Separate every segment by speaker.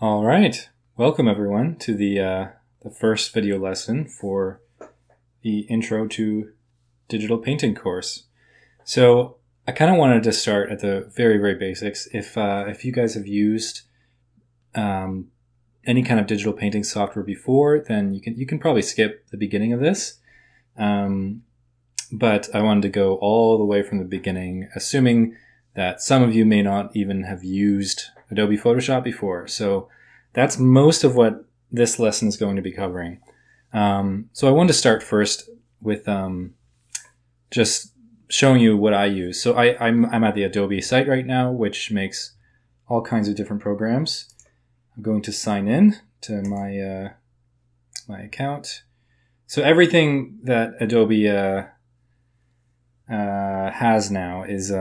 Speaker 1: All right, welcome everyone to the first video lesson for the Intro to Digital Painting course. So I kind of wanted to start at the very basics. If you guys have used any kind of digital painting software before, then you can probably skip the beginning of this. But I wanted to go all the way from the beginning, assuming that some of you may not even have used Adobe Photoshop before. So that's most of what this lesson is going to be covering. So I wanted to start first with just showing you what I use. So I'm at the Adobe site right now, which makes all kinds of different programs. I'm going to sign in to my account. So everything that Adobe has now is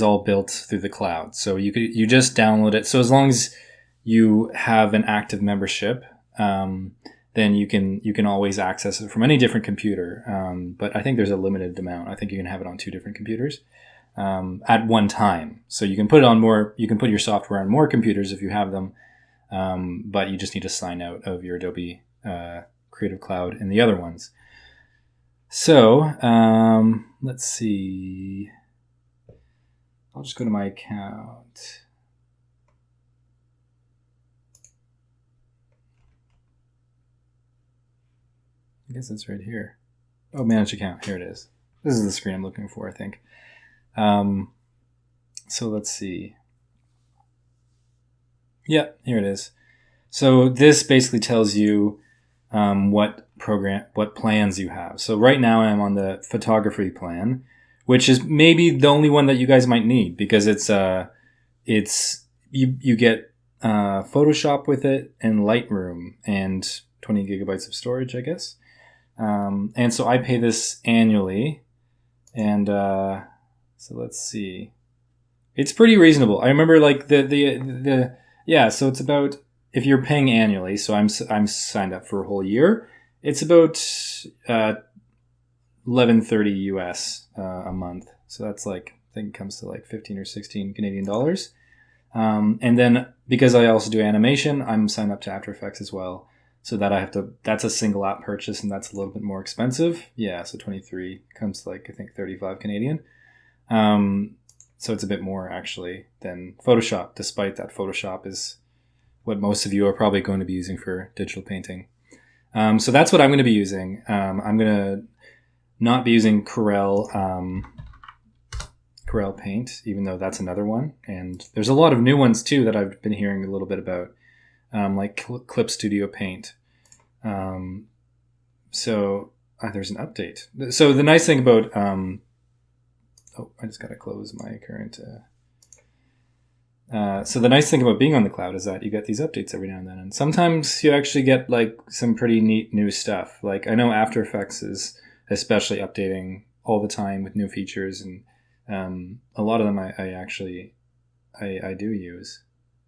Speaker 1: all built through the cloud. So you just download it. So as long as you have an active membership, then you can always access it from any different computer. But I think there's a limited amount. I think you can have it on 2 different computers at one time. So you can put it on more. You can put your software on more computers if you have them. But you just need to sign out of your Adobe Creative Cloud and the other ones. So let's see. I'll just go to my account. I guess it's right here. Oh, manage account. Here it is. This is the screen I'm looking for, I think. So let's see. Yeah, here it is. So this basically tells you what plans you have. So right now I'm on the photography plan, which is maybe the only one that you guys might need, because you get Photoshop with it and Lightroom and 20 gigabytes of storage, I guess. And so I pay this annually, and so let's see. It's pretty reasonable. I remember like yeah. So it's about, if you're paying annually. So I'm signed up for a whole year. It's about $11.30 US a month. So that's like, I think it comes to like 15 or 16 Canadian dollars. And then because I also do animation, I'm signed up to After Effects as well. So that that's a single app purchase, and that's a little bit more expensive. Yeah, so 23 comes to like, I think 35 Canadian. So it's a bit more actually than Photoshop, despite that Photoshop is what most of you are probably going to be using for digital painting. So that's what I'm going to be using. I'm going to not be using Corel Paint, even though that's another one. And there's a lot of new ones too that I've been hearing a little bit about, like Clip Studio Paint. So there's an update. So the nice thing about, I just got to close my current. So the nice thing about being on the cloud is that you get these updates every now and then. And sometimes you actually get like some pretty neat new stuff. Like I know After Effects is especially updating all the time with new features, and a lot of them I do use.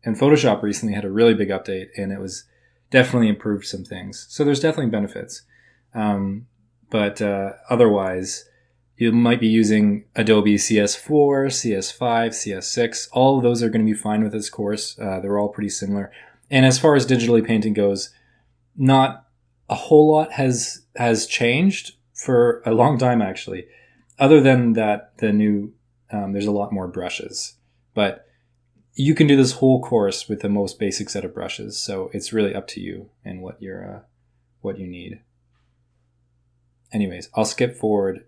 Speaker 1: And Photoshop recently had a really big update, and it was definitely improved some things. So there's definitely benefits. But otherwise, you might be using Adobe CS4, CS5, CS6. All of those are going to be fine with this course. They're all pretty similar. And as far as digitally painting goes, not a whole lot has changed for a long time, actually. Other than that, there's a lot more brushes. But you can do this whole course with the most basic set of brushes. So it's really up to you and what you need. Anyways, I'll skip forward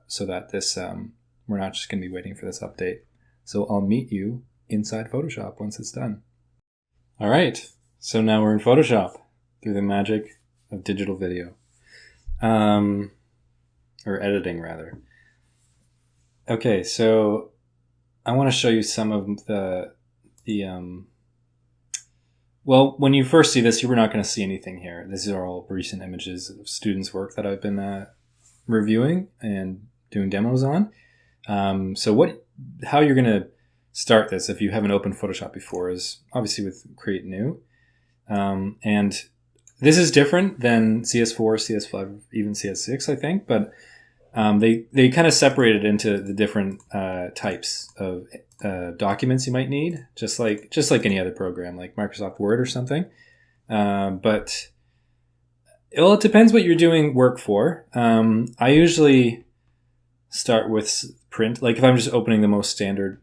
Speaker 1: so that this we're not just going to be waiting for this update. So I'll meet you inside Photoshop once it's done. All right, so now we're in Photoshop through the magic of digital video, or editing rather. Okay, so I want to show you some of well, when you first see this, you were not going to see anything here. These are all recent images of students' work that I've been reviewing and doing demos on. So how you're going to start this, if you haven't opened Photoshop before, is obviously with Create New. And this is different than CS4, CS5, even CS6, I think. But they kind of separated into the different types of documents you might need, just like any other program, like Microsoft Word or something. But it depends what you're doing work for. I usually start with print. Like if I'm just opening the most standard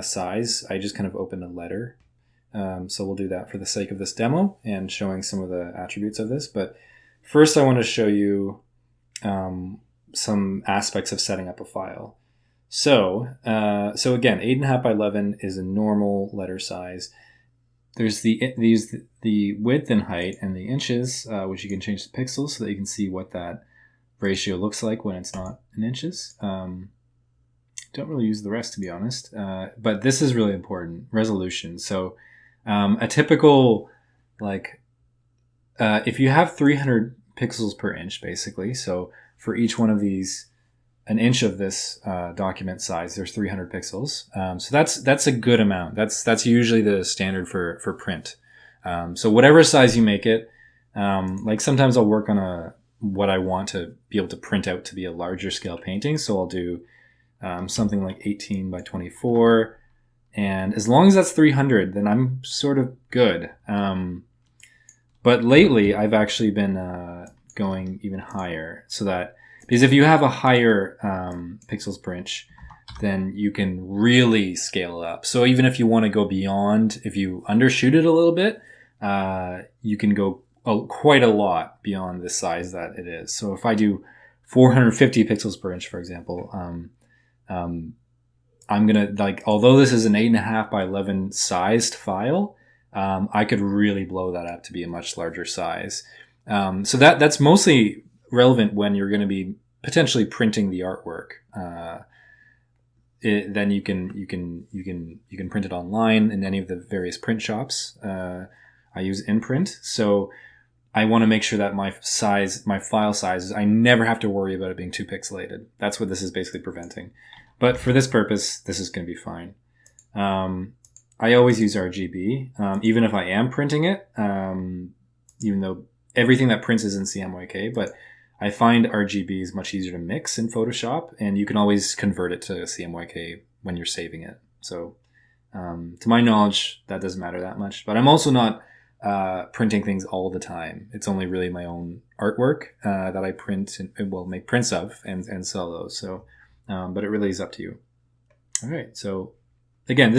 Speaker 1: size, I just kind of open a letter. So we'll do that for the sake of this demo and showing some of the attributes of this. But first I want to show you some aspects of setting up a file. So again, 8.5 by 11 is a normal letter size. There's the width and height and the inches, which you can change to pixels so that you can see what that ratio looks like when it's not in inches. Don't really use the rest, to be honest, but this is really important. Resolution. So a typical, like, if you have 300 pixels per inch, basically, so for each one of these, an inch of this document size, there's 300 pixels. So that's a good amount. That's usually the standard for print. So whatever size you make it, like sometimes I'll work on what I want to be able to print out to be a larger scale painting. So I'll do something like 18 by 24. And as long as that's 300, then I'm sort of good. But lately I've actually been going even higher, so that, because if you have a higher pixels per inch, then you can really scale it up. So even if you want to go beyond, if you undershoot it a little bit, you can go quite a lot beyond the size that it is. So if I do 450 pixels per inch, for example, I'm gonna, like, although this is an 8.5 by 11 sized file, I could really blow that up to be a much larger size. So that's mostly relevant when you're going to be potentially printing the artwork. Then you can print it online in any of the various print shops. I use Imprint, so I want to make sure that my file sizes, I never have to worry about it being too pixelated. That's what this is basically preventing. But for this purpose, this is going to be fine. I always use RGB, even if I am printing it, even though everything that prints is in CMYK, but I find RGB is much easier to mix in Photoshop, and you can always convert it to CMYK when you're saving it. So to my knowledge, that doesn't matter that much. But I'm also not printing things all the time. It's only really my own artwork that I print and will make prints of and sell those. So, but it really is up to you. All right. So again,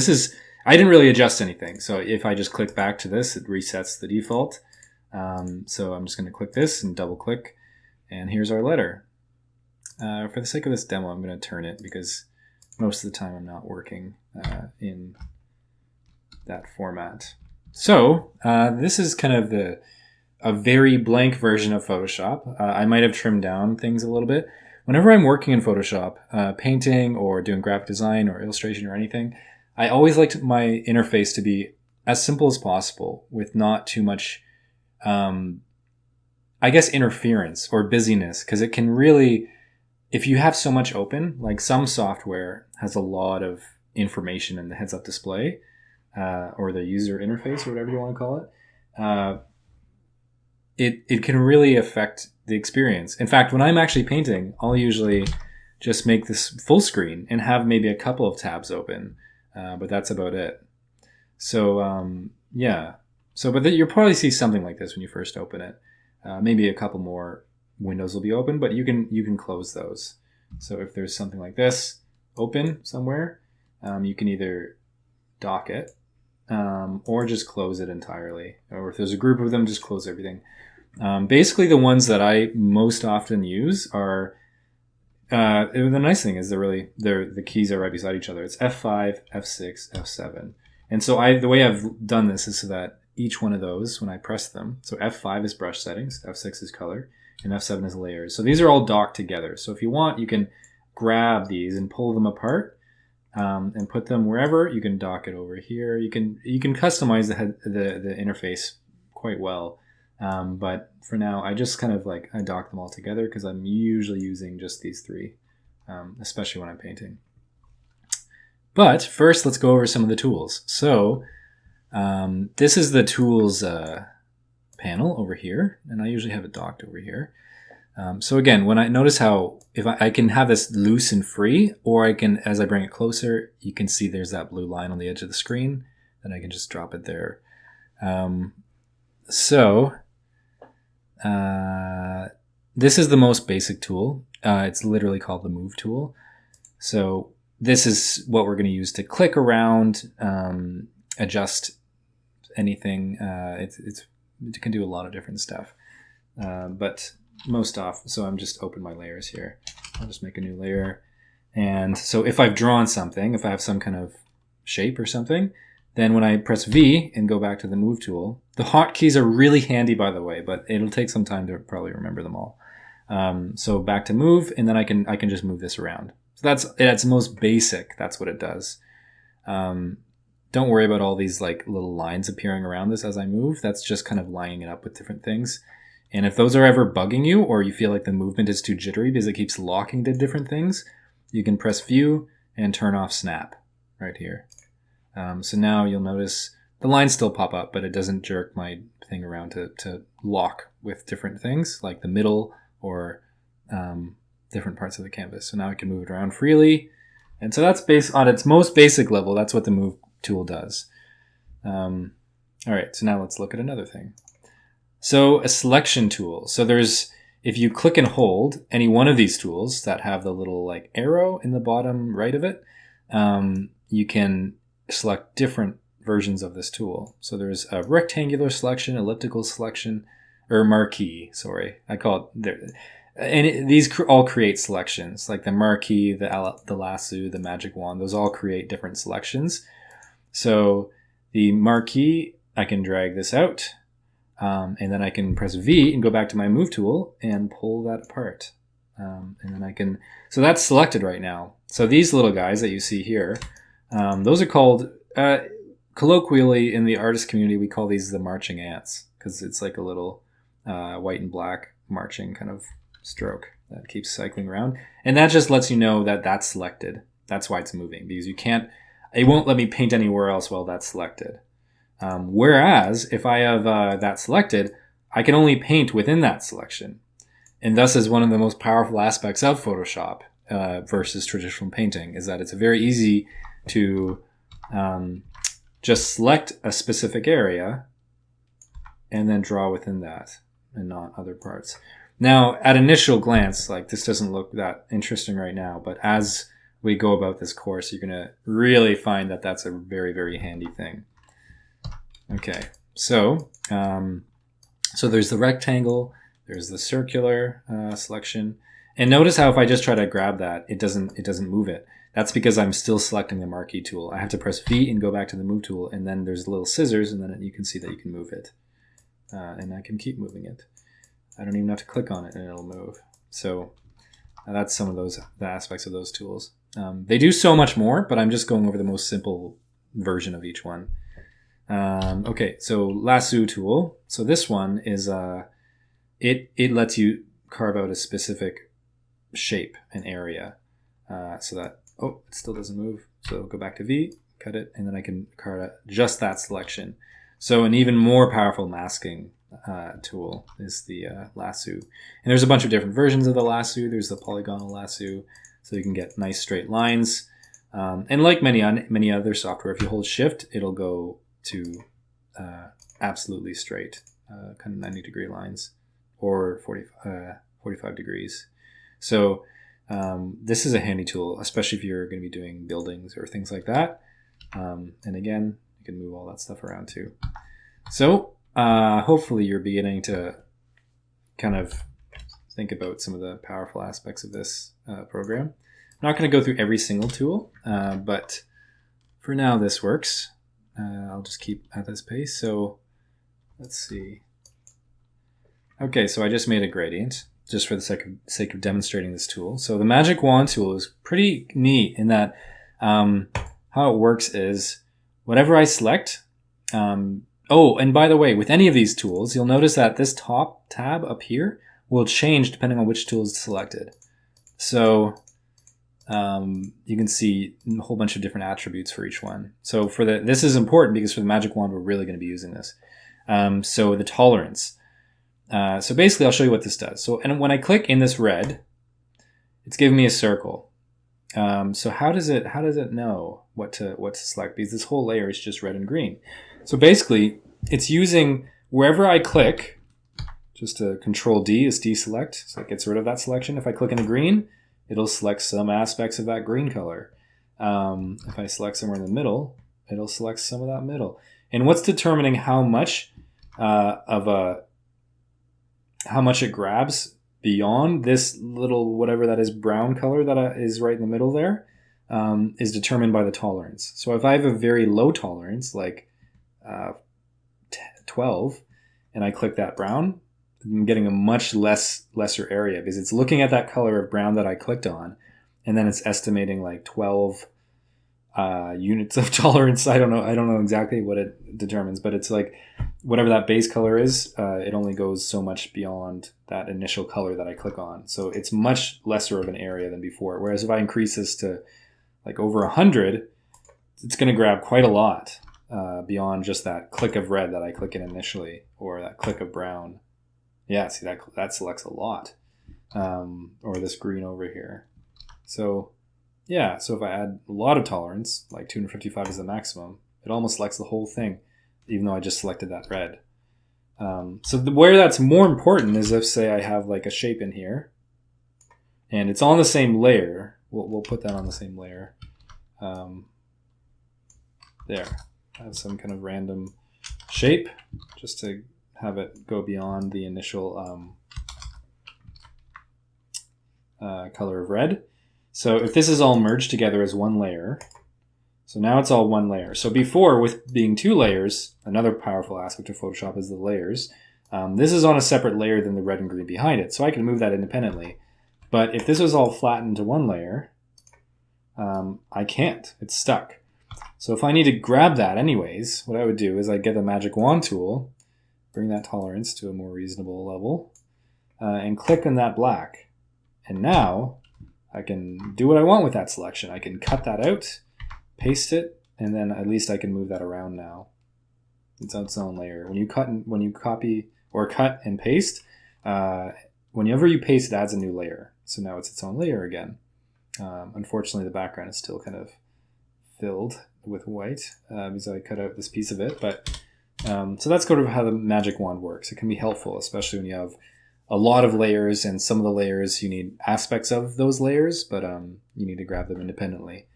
Speaker 1: I didn't really adjust anything. So if I just click back to this, it resets the default. So I'm just going to click this and double click, and here's our letter. For the sake of this demo, I'm going to turn it because most of the time I'm not working in that format. So this is kind of a very blank version of Photoshop. I might have trimmed down things a little bit. Whenever I'm working in Photoshop, painting or doing graphic design or illustration or anything, I always like my interface to be as simple as possible with not too much, I guess, interference or busyness, because it can really, if you have so much open, like some software has a lot of information in the heads-up display, or the user interface, or whatever you want to call it, it can really affect the experience. In fact, when I'm actually painting, I'll usually just make this full screen and have maybe a couple of tabs open, but that's about it. So yeah. So, but you'll probably see something like this when you first open it. Maybe a couple more windows will be open, but you can close those. So if there's something like this open somewhere, you can either dock it or just close it entirely. Or if there's a group of them, just close everything. Basically, the ones that I most often use are, the nice thing is the keys are right beside each other. It's F5, F6, F7. And so the way I've done this is so that each one of those, when I press them, so F5 is brush settings, F6 is color, and F7 is layers. So these are all docked together. So if you want, you can grab these and pull them apart and put them wherever. You can dock it over here. You can customize the interface quite well. But for now, I just kind of I dock them all together because I'm usually using just these three, especially when I'm painting. But first, let's go over some of the tools. So this is the tools panel over here, and I usually have it docked over here. So again, when I notice how if I can have this loose and free, or I can, as I bring it closer, you can see there's that blue line on the edge of the screen. Then I can just drop it there. This is the most basic tool. It's literally called the Move tool. So this is what we're going to use to click around, adjust anything. It can do a lot of different stuff, but most often. So I'm just open my layers here. I'll just make a new layer. And so if I've drawn something, if I have some kind of shape or something, then when I press V and go back to the Move tool, the hotkeys are really handy, by the way, but it'll take some time to probably remember them all. So back to Move, and then I can just move this around. So that's most basic. That's what it does. Don't worry about all these like little lines appearing around this as I move. That's just kind of lining it up with different things. And if those are ever bugging you, or you feel like the movement is too jittery because it keeps locking to different things, you can press View and turn off Snap right here. So now you'll notice the lines still pop up, but it doesn't jerk my thing around to lock with different things like the middle or different parts of the canvas. So now I can move it around freely. And so that's based on its most basic level. That's what the Move tool does. All right, so now let's look at another thing. So a selection tool. So if you click and hold any one of these tools that have the little like arrow in the bottom right of it, you can select different versions of this tool. So there's a rectangular selection, elliptical selection, or marquee, sorry. I call it, these all create selections, like the marquee, the lasso, the magic wand, those all create different selections. So the marquee, I can drag this out, and then I can press V and go back to my Move tool and pull that apart. And then so that's selected right now. So these little guys that you see here, those are called, colloquially in the artist community, we call these the marching ants, because it's like a little white and black marching kind of stroke that keeps cycling around. And that just lets you know that that's selected. That's why it's moving, because it won't let me paint anywhere else while that's selected. Whereas if I have that selected, I can only paint within that selection. And thus is one of the most powerful aspects of Photoshop versus traditional painting, is that it's very easy to just select a specific area and then draw within that and not other parts. Now, at initial glance, like this doesn't look that interesting right now, but as we go about this course, you're going to really find that that's a very, very handy thing. Okay, so there's the rectangle, there's the circular selection, and notice how if I just try to grab that, it doesn't move it. That's because I'm still selecting the marquee tool. I have to press V and go back to the Move tool, and then there's little scissors, and then you can see that you can move it. And I can keep moving it. I don't even have to click on it, and it'll move. So that's some of the aspects of those tools. They do so much more, but I'm just going over the most simple version of each one. Okay, so lasso tool. So this one is it lets you carve out a specific shape and area, so that it still doesn't move. So go back to V, cut it, and then I can carve out just that selection. So an even more powerful masking tool is the lasso. And there's a bunch of different versions of the lasso. There's the polygonal lasso, so you can get nice straight lines. And like many other software, if you hold Shift, it'll go to absolutely straight, kind of 90-degree lines, or 45 degrees. So this is a handy tool, especially if you're going to be doing buildings or things like that. And again, you can move all that stuff around too. So hopefully you're beginning to kind of think about some of the powerful aspects of this program. I'm not going to go through every single tool, but for now this works. I'll just keep at this pace. So let's see. Okay, so I just made a gradient just for the sake of demonstrating this tool. So the Magic Wand tool is pretty neat in that how it works is whatever I select. Oh, and by the way, with any of these tools, you'll notice that this top tab up here will change depending on which tool is selected. So you can see a whole bunch of different attributes for each one. So this is important because for the Magic Wand, we're really going to be using this. So the tolerance. So basically, I'll show you what this does. So, and when I click in this red, it's giving me a circle. So how does it know what to select? Because this whole layer is just red and green. So basically, it's using wherever I click. Just a Control D is deselect, so it gets rid of that selection. If I click in the green, it'll select some aspects of that green color. If I select somewhere in the middle, it'll select some of that middle. And what's determining how much how much it grabs beyond this little whatever that is brown color that is right in the middle there is determined by the tolerance. So if I have a very low tolerance, like 12, and I click that brown, I'm getting a much lesser area because it's looking at that color of brown that I clicked on, and then it's estimating like 12 units of tolerance. I don't know exactly what it determines, but it's like whatever that base color is, it only goes so much beyond that initial color that I click on. So it's much lesser of an area than before. Whereas if I increase this to like over 100, it's going to grab quite a lot beyond just that click of red that I click in initially, or that click of brown. Yeah, see, that selects a lot. Or this green over here. So yeah, so if I add a lot of tolerance, like 255 is the maximum, it almost selects the whole thing, even though I just selected that red. So where that's more important is if, say, I have like a shape in here, and it's on the same layer. We'll put that on the same layer. There. I have some kind of random shape, just to have it go beyond the initial color of red. So if this is all merged together as one layer, so now it's all one layer. So before, with being two layers, another powerful aspect of Photoshop is the layers. This is on a separate layer than the red and green behind it, so I can move that independently. But if this was all flattened to one layer, I can't. It's stuck. So if I need to grab that anyways, what I would do is I'd get the magic wand tool, bring that tolerance to a more reasonable level, and click on that black. And now I can do what I want with that selection. I can cut that out, paste it, and then at least I can move that around now. It's its own layer. When you copy or cut and paste, whenever you paste, it adds a new layer. So now it's its own layer again. Unfortunately, the background is still kind of filled with white because I cut out this piece of it. But so that's sort of how the magic wand works. It can be helpful, especially when you have a lot of layers, and some of the layers you need aspects of those layers, but you need to grab them independently.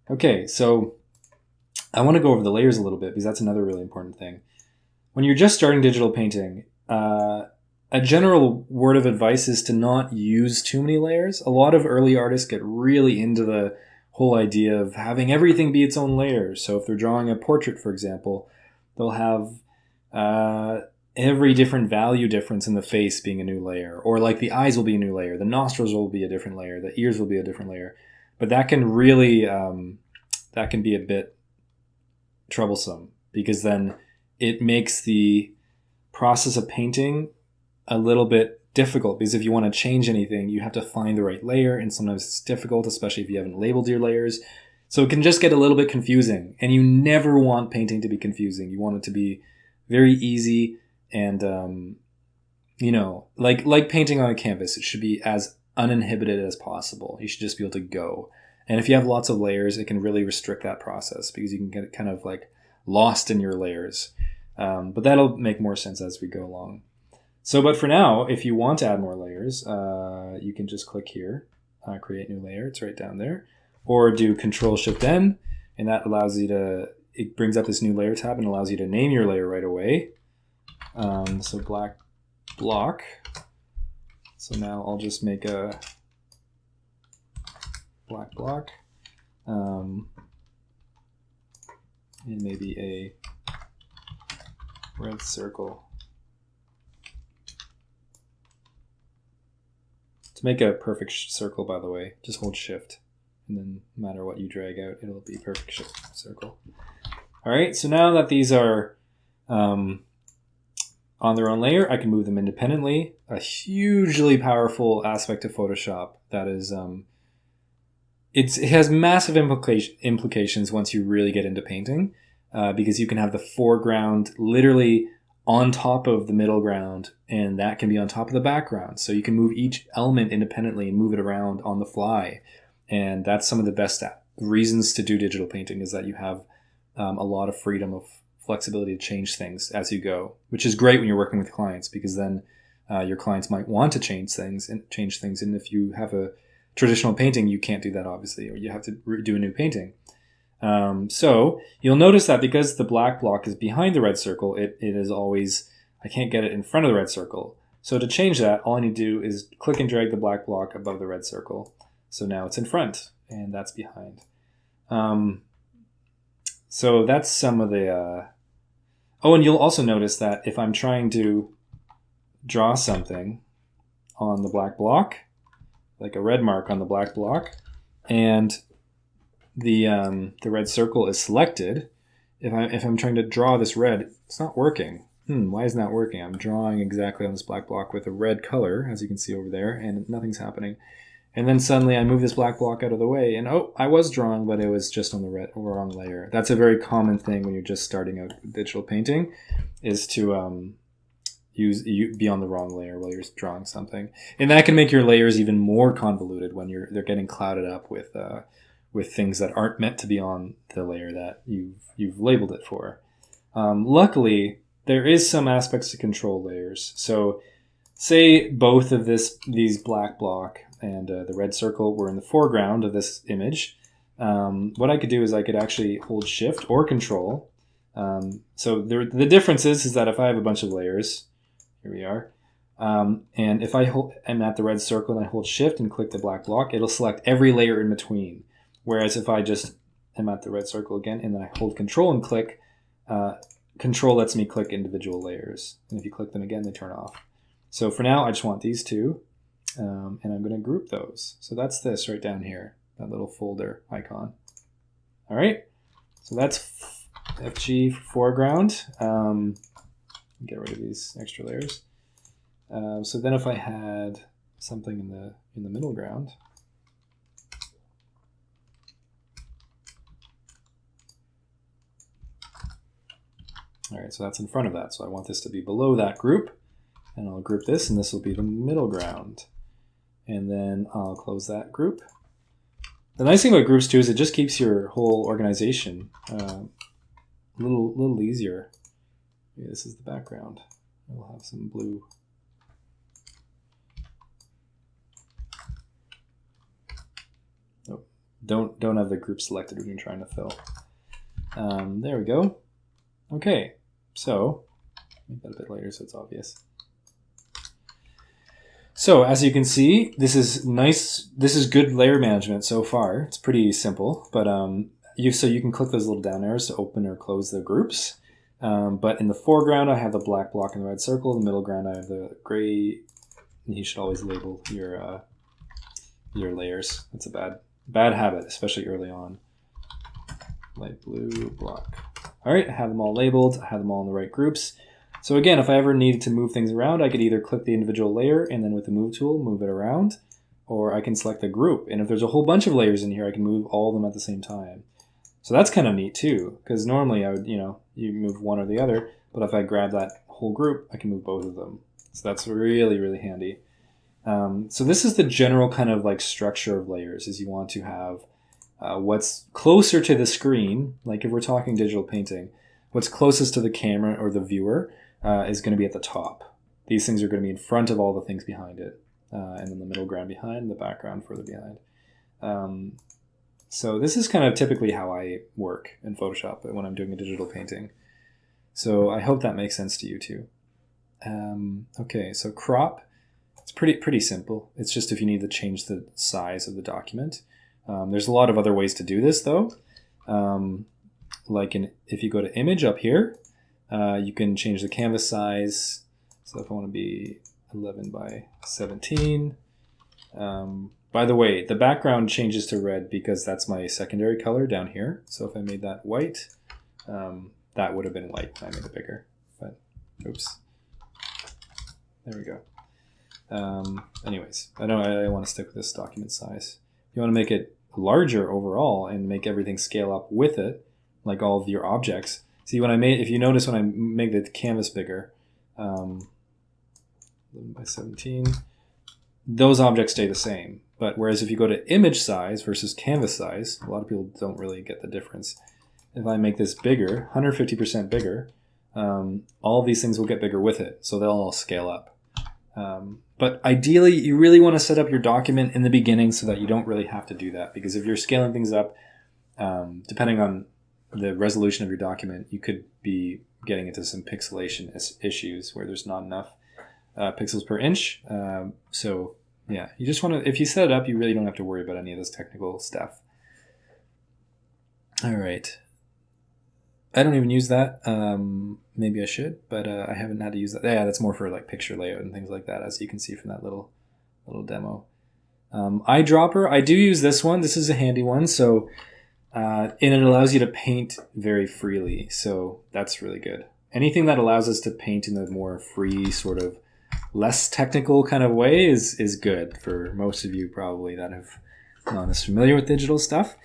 Speaker 1: Okay, so I want to go over the layers a little bit because that's another really important thing. When you're just starting digital painting, a general word of advice is to not use too many layers. A lot of early artists get really into the whole idea of having everything be its own layer. So if they're drawing a portrait, for example, they'll have every different value difference in the face being a new layer, or like the eyes will be a new layer, the nostrils will be a different layer, the ears will be a different layer. But that can really that can be a bit troublesome, because then it makes the process of painting a little bit difficult, because if you want to change anything, you have to find the right layer, and sometimes it's difficult, especially if you haven't labeled your layers. So it can just get a little bit confusing, and you never want painting to be confusing. You want it to be very easy, and you know, like painting on a canvas, it should be as uninhibited as possible. You should just be able to go. And if you have lots of layers, it can really restrict that process, because you can get kind of like lost in your layers. But that'll make more sense as we go along. So, but for now, if you want to add more layers, you can just click here, create new layer. It's right down there. Or do Control-Shift-N, and that allows you to, it brings up this new layer tab and allows you to name your layer right away. So black block. So now I'll just make a black block, and maybe a red circle. To make a perfect circle, by the way, just hold Shift, and then no matter what you drag out, it'll be a perfect circle. All right, so now that these are on their own layer, I can move them independently. A hugely powerful aspect of Photoshop that is, it has massive implications once you really get into painting, because you can have the foreground literally on top of the middle ground, and that can be on top of the background. So you can move each element independently and move it around on the fly. And that's some of the best reasons to do digital painting, is that you have a lot of freedom of flexibility to change things as you go, which is great when you're working with clients, because then your clients might want to change things. And if you have a traditional painting, you can't do that, obviously, or you have to do a new painting. So you'll notice that because the black block is behind the red circle, it is always, I can't get it in front of the red circle. So to change that, all I need to do is click and drag the black block above the red circle. So now it's in front and that's behind. So that's some of the, oh, and you'll also notice that if I'm trying to draw something on the black block, like a red mark on the black block, and the red circle is selected, if I'm trying to draw this red, it's not working. Why isn't that working? I'm drawing exactly on this black block with a red color, as you can see over there, and nothing's happening. And then suddenly I move this black block out of the way, and oh, I was drawing, but it was just on the wrong layer. That's a very common thing when you're just starting out digital painting, is to be on the wrong layer while you're drawing something. And that can make your layers even more convoluted when they're getting clouded up with things that aren't meant to be on the layer that you've labeled it for. Luckily, there is some aspects to control layers. So say both of these black block and the red circle were in the foreground of this image. What I could do is I could actually hold shift or control. So the difference is that if I have a bunch of layers, here we are, and if I'm at the red circle and I hold shift and click the black block, it'll select every layer in between. Whereas if I just am at the red circle again and then I hold control and click, control lets me click individual layers. And if you click them again, they turn off. So for now, I just want these two, and I'm going to group those. So that's this right down here, that little folder icon. All right, so that's FG for foreground. Get rid of these extra layers. So then if I had something in the middle ground, all right, so that's in front of that. So I want this to be below that group, and I'll group this, and this will be the middle ground. And then I'll close that group. The nice thing about groups too is it just keeps your whole organization a little easier. Okay, this is the background. We'll have some blue. Oh, don't have the group selected when you're trying to fill. There we go. Okay, so make that a bit later so it's obvious. So as you can see, this is nice. This is good layer management so far. It's pretty simple, but so you can click those little down arrows to open or close the groups. But in the foreground, I have the black block and the red circle. In the middle ground, I have the gray. And you should always label your layers. That's a bad habit, especially early on. Light blue block. All right, I have them all labeled. I have them all in the right groups. So again, if I ever needed to move things around, I could either click the individual layer and then with the move tool, move it around, or I can select the group. And if there's a whole bunch of layers in here, I can move all of them at the same time. So that's kind of neat too, because normally I would, you move one or the other, but if I grab that whole group, I can move both of them. So that's really, really handy. So this is the general kind of like structure of layers, is you want to have what's closer to the screen, like if we're talking digital painting, what's closest to the camera or the viewer is going to be at the top. These things are going to be in front of all the things behind it, and then the middle ground behind, the background further behind. So this is kind of typically how I work in Photoshop when I'm doing a digital painting. So I hope that makes sense to you too. Okay, so crop, it's pretty simple. It's just if you need to change the size of the document. There's a lot of other ways to do this though. If you go to image up here, you can change the canvas size. So if I want to be 11 by 17. By the way, the background changes to red because that's my secondary color down here. So if I made that white, that would have been white when I made it bigger. But oops. There we go. Anyways, I want to stick with this document size. You want to make it larger overall and make everything scale up with it, like all of your objects. See, if you notice when I make the canvas bigger, 11 by 17, those objects stay the same. But whereas if you go to image size versus canvas size, a lot of people don't really get the difference. If I make this bigger, 150% bigger, all these things will get bigger with it. So they'll all scale up. But ideally, you really want to set up your document in the beginning so that you don't really have to do that. Because if you're scaling things up, depending on the resolution of your document, you could be getting into some pixelation issues where there's not enough pixels per inch. So yeah, you just want to, if you set it up, you really don't have to worry about any of this technical stuff. All right. I don't even use that. Maybe I should, but I haven't had to use that. Yeah, that's more for like picture layout and things like that, as you can see from that little demo. Eyedropper, I do use this one. This is a handy one. So, and it allows you to paint very freely. So that's really good. Anything that allows us to paint in a more free, sort of less technical kind of way is good for most of you probably that have not as familiar with digital stuff.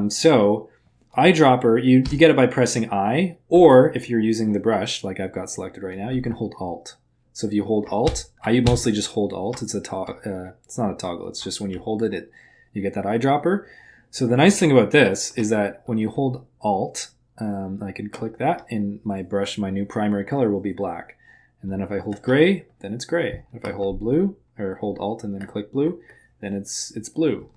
Speaker 1: So eyedropper, you get it by pressing I, or if you're using the brush like I've got selected right now, you can hold Alt. So if you hold Alt, I mostly just hold Alt. It's it's not a toggle. It's just when you hold it, you get that eyedropper. So the nice thing about this is that when you hold Alt, I can click that, and my brush, my new primary color will be black. And then if I hold gray, then it's gray. If I hold blue, or hold Alt and then click blue, then it's blue.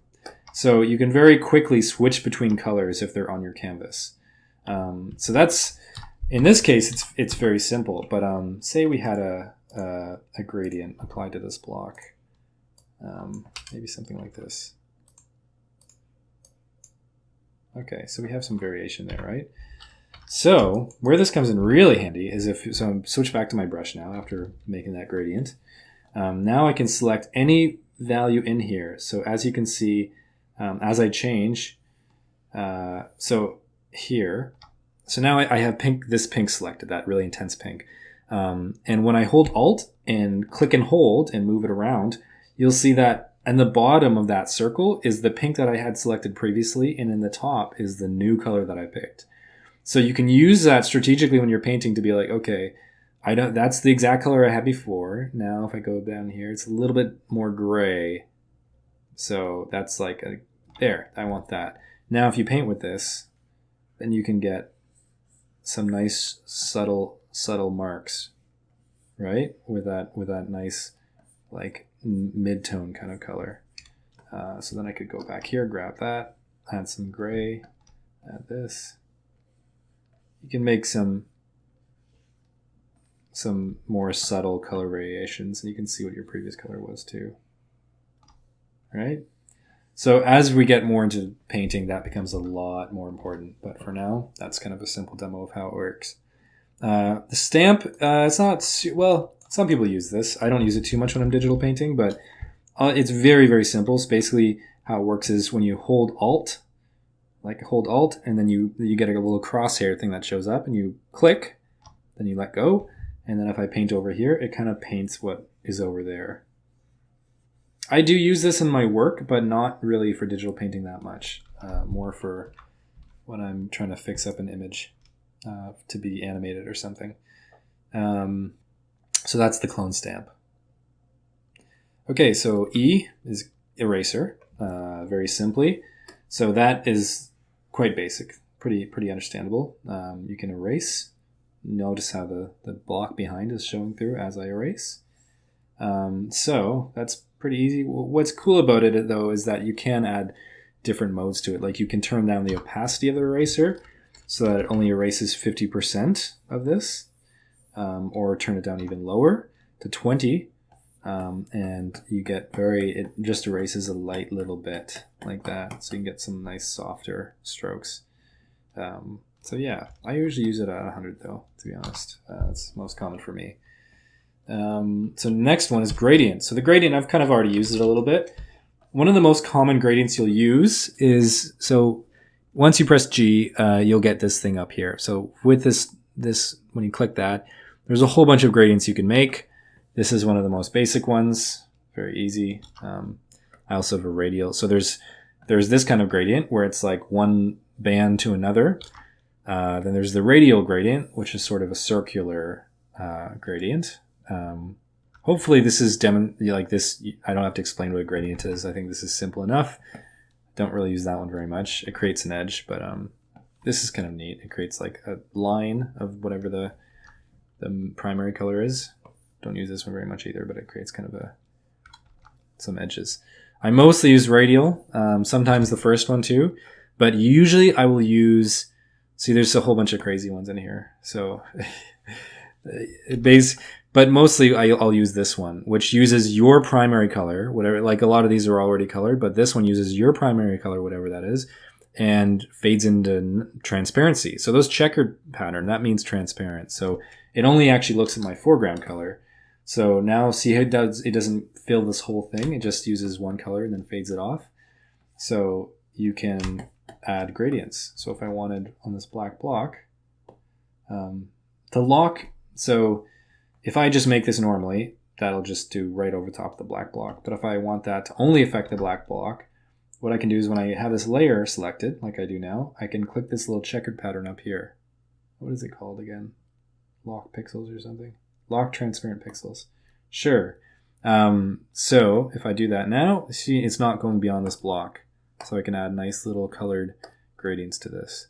Speaker 1: So you can very quickly switch between colors if they're on your canvas. So that's, in this case, it's very simple. But say we had a gradient applied to this block, maybe something like this. Okay, so we have some variation there, right? So where this comes in really handy is so I'm switch back to my brush now after making that gradient. Now I can select any value in here. So as you can see, as I change, so here, so now I have this pink selected, that really intense pink. And when I hold Alt and click and hold and move it around, you'll see that in the bottom of that circle is the pink that I had selected previously, and in the top is the new color that I picked. So you can use that strategically when you're painting to be like, okay, that's the exact color I had before. Now if I go down here, it's a little bit more gray. So that's like, there, I want that. Now if you paint with this, then you can get some nice subtle marks, right? With that nice like mid-tone kind of color. So then I could go back here, grab that, add some gray, add this. You can make some more subtle color variations, and you can see what your previous color was too. Right? So as we get more into painting, that becomes a lot more important. But for now, that's kind of a simple demo of how it works. The stamp, it's not, well, some people use this. I don't use it too much when I'm digital painting, but it's very, very simple. So basically how it works is when you hold Alt, and then you get a little crosshair thing that shows up, and you click, then you let go. And then if I paint over here, it kind of paints what is over there. I do use this in my work, but not really for digital painting that much. More for when I'm trying to fix up an image to be animated or something. So that's the clone stamp. Okay, so E is eraser, very simply. So that is quite basic, pretty understandable. You can erase. Notice how the block behind is showing through as I erase. So that's pretty easy. What's cool about it, though, is that you can add different modes to it. Like you can turn down the opacity of the eraser so that it only erases 50% of this, or turn it down even lower to 20, and you get it just erases a light little bit like that, so you can get some nice softer strokes. So yeah, I usually use it at 100 though, to be honest. It's most common for me. So next one is gradient. So the gradient, I've kind of already used it a little bit. One of the most common gradients you'll use is, so once you press G, you'll get this thing up here. So with this, when you click that, there's a whole bunch of gradients you can make. This is one of the most basic ones, very easy. I also have a radial. So there's this kind of gradient where it's like one band to another. Then there's the radial gradient, which is sort of a circular gradient. Hopefully this is like this. I don't have to explain what a gradient is. I think this is simple enough. Don't really use that one very much. It creates an edge, but this is kind of neat. It creates like a line of whatever the primary color is. Don't use this one very much either, but it creates kind of some edges. I mostly use radial, sometimes the first one too, but usually I will use, see there's a whole bunch of crazy ones in here. So but mostly I'll use this one, which uses your primary color, whatever, like a lot of these are already colored, but this one uses your primary color, whatever that is, and fades into transparency. So those checkered pattern, that means transparent. So it only actually looks at my foreground color. So now see how it doesn't fill this whole thing. It just uses one color and then fades it off. So you can add gradients. So if I wanted on this black block to lock, so if I just make this normally, that'll just do right over top of the black block. But if I want that to only affect the black block, what I can do is when I have this layer selected, like I do now, I can click this little checkered pattern up here. What is it called again? Lock pixels or something? Lock transparent pixels. Sure. So if I do that now, see, it's not going beyond this block. So I can add nice little colored gradients to this.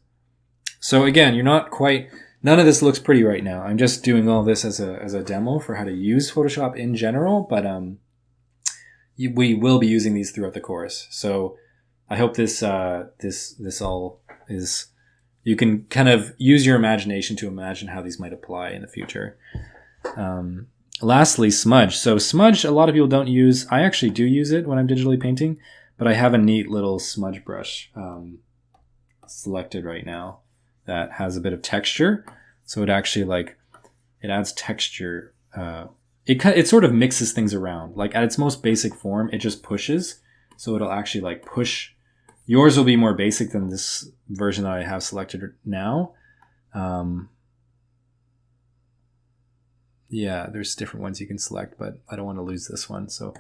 Speaker 1: So again, you're not quite... None of this looks pretty right now. I'm just doing all this as a demo for how to use Photoshop in general, but we will be using these throughout the course. So I hope this all is, you can kind of use your imagination to imagine how these might apply in the future. Lastly, smudge. So smudge, a lot of people don't use. I actually do use it when I'm digitally painting, but I have a neat little smudge brush selected right now that has a bit of texture. So it actually it adds texture. It sort of mixes things around. Like at its most basic form, it just pushes. So it'll actually push. Yours will be more basic than this version that I have selected now. Yeah, there's different ones you can select, but I don't want to lose this one, so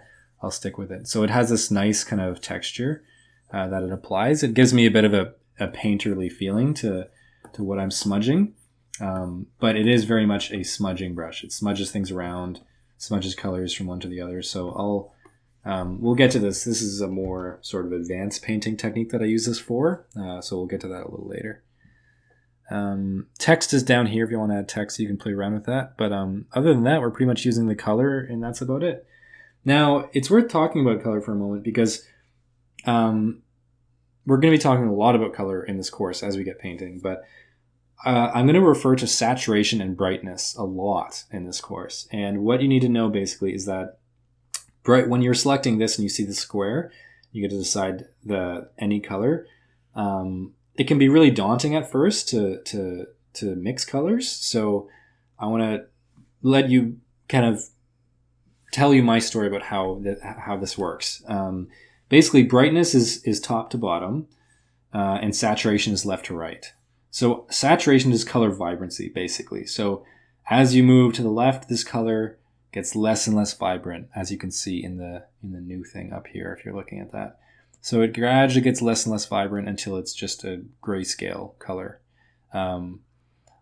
Speaker 1: I'll stick with it. So it has this nice kind of texture that it applies. It gives me a bit of a painterly feeling to what I'm smudging, but it is very much a smudging brush. It smudges things around, smudges colors from one to the other. So we'll get to this. This is a more sort of advanced painting technique that I use this for, so we'll get to that a little later. Text is down here. If you want to add text, you can play around with that. But other than that, we're pretty much using the color, and that's about it. Now, it's worth talking about color for a moment because we're going to be talking a lot about color in this course as we get painting, but I'm going to refer to saturation and brightness a lot in this course. And what you need to know basically is that when you're selecting this and you see the square, you get to decide any color. It can be really daunting at first to mix colors. So I want to let you kind of tell you my story about how this works. Basically, brightness is top to bottom, and saturation is left to right. So saturation is color vibrancy, basically. So as you move to the left, this color gets less and less vibrant, as you can see in the new thing up here, if you're looking at that. So it gradually gets less and less vibrant until it's just a grayscale color. And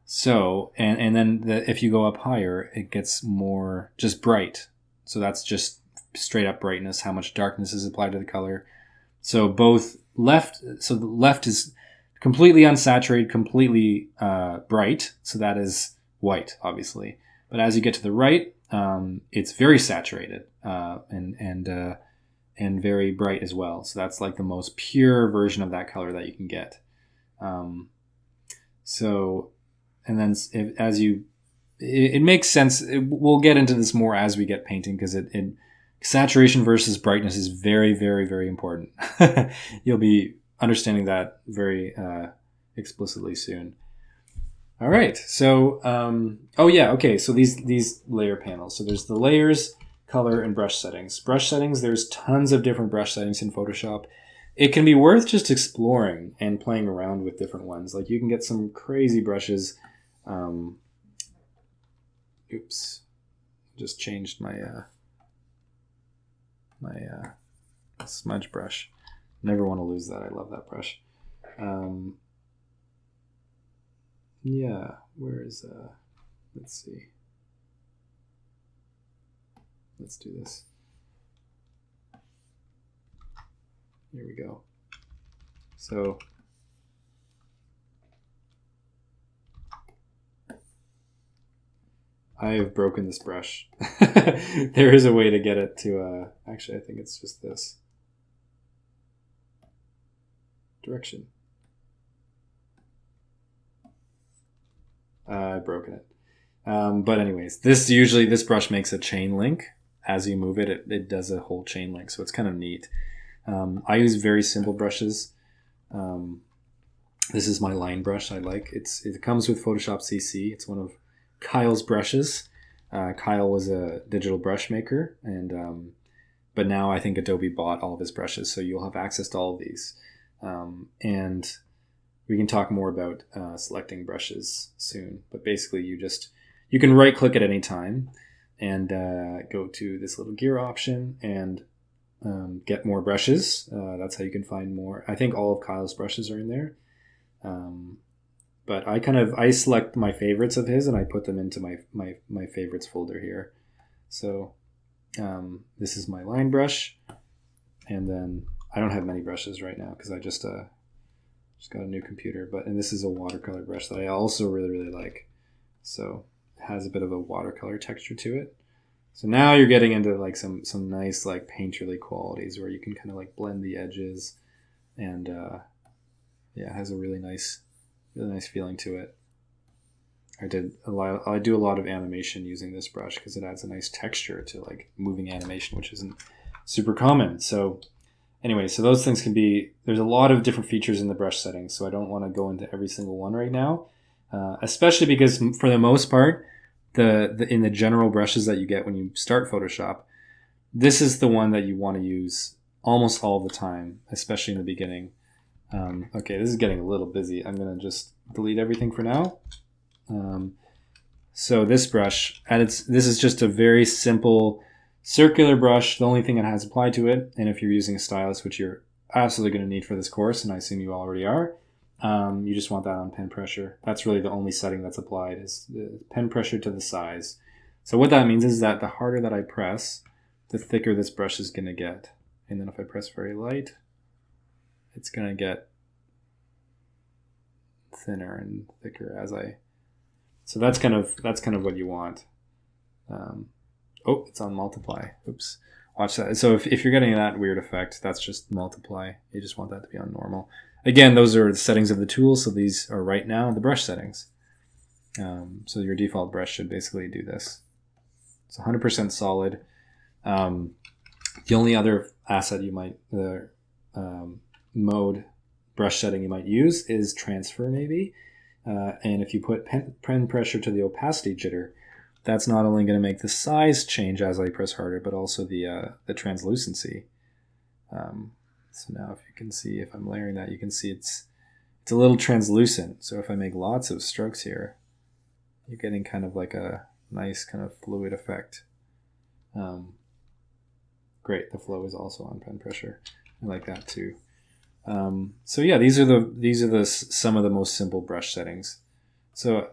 Speaker 1: then if you go up higher, it gets more just bright. So that's just straight up brightness, how much darkness is applied to the color. So the left is completely unsaturated, completely bright. So that is white, obviously. But as you get to the right, it's very saturated and very bright as well. So that's like the most pure version of that color that you can get. It makes sense. We'll get into this more as we get painting because saturation versus brightness is very, very, very important. You'll be understanding that very explicitly soon. All right. So, So these layer panels. So there's the layers, color, and brush settings. Brush settings, there's tons of different brush settings in Photoshop. It can be worth just exploring and playing around with different ones. Like you can get some crazy brushes. Oops, just changed my smudge brush. Never want to lose that. I love that brush. Where is let's see. let's do this. Here we go. So I have broken this brush. There is a way to get it to, actually I think it's just this direction. I've broken it. But anyways, this brush makes a chain link. As you move it, it does a whole chain link. So it's kind of neat. I use very simple brushes. This is my line brush I like. It comes with Photoshop CC. It's one of Kyle's brushes. Kyle was a digital brush maker, and but now I think Adobe bought all of his brushes, so you'll have access to all of these. And we can talk more about selecting brushes soon. But basically, you can right click at any time and go to this little gear option and get more brushes. That's how you can find more. I think all of Kyle's brushes are in there. But I select my favorites of his and I put them into my favorites folder here. So this is my line brush, and then I don't have many brushes right now because I just got a new computer. And this is a watercolor brush that I also really, really like. So it has a bit of a watercolor texture to it. So now you're getting into like some nice like painterly qualities where you can kind of like blend the edges, and yeah, it has a really nice feeling to it. I do a lot of animation using this brush because it adds a nice texture to like moving animation, which isn't super common. So anyway, so those things there's a lot of different features in the brush settings, so I don't want to go into every single one right now, especially because for the most part, in the general brushes that you get when you start Photoshop, this is the one that you want to use almost all the time, especially in the beginning. Okay, this is getting a little busy. I'm going to just delete everything for now. So this brush, this is just a very simple circular brush. The only thing it has applied to it, and if you're using a stylus, which you're absolutely going to need for this course, and I assume you already are, you just want that on pen pressure. That's really the only setting that's applied, is the pen pressure to the size. So what that means is that the harder that I press, the thicker this brush is going to get. And then if I press very light, it's going to get thinner and thicker as so that's kind of what you want. Oh, it's on multiply. Oops. Watch that. So if you're getting that weird effect, that's just multiply. You just want that to be on normal. Again, those are the settings of the tool, so these are right now the brush settings. So your default brush should basically do this. It's 100% solid. The only other asset mode brush setting you might use is transfer, maybe. And if you put pen pressure to the opacity jitter, that's not only going to make the size change as I press harder, but also the translucency. So now if you can see, if I'm layering that, you can see it's a little translucent. So if I make lots of strokes here, you're getting kind of like a nice kind of fluid effect. Great, the flow is also on pen pressure. I like that too. So yeah, these are some of the most simple brush settings. So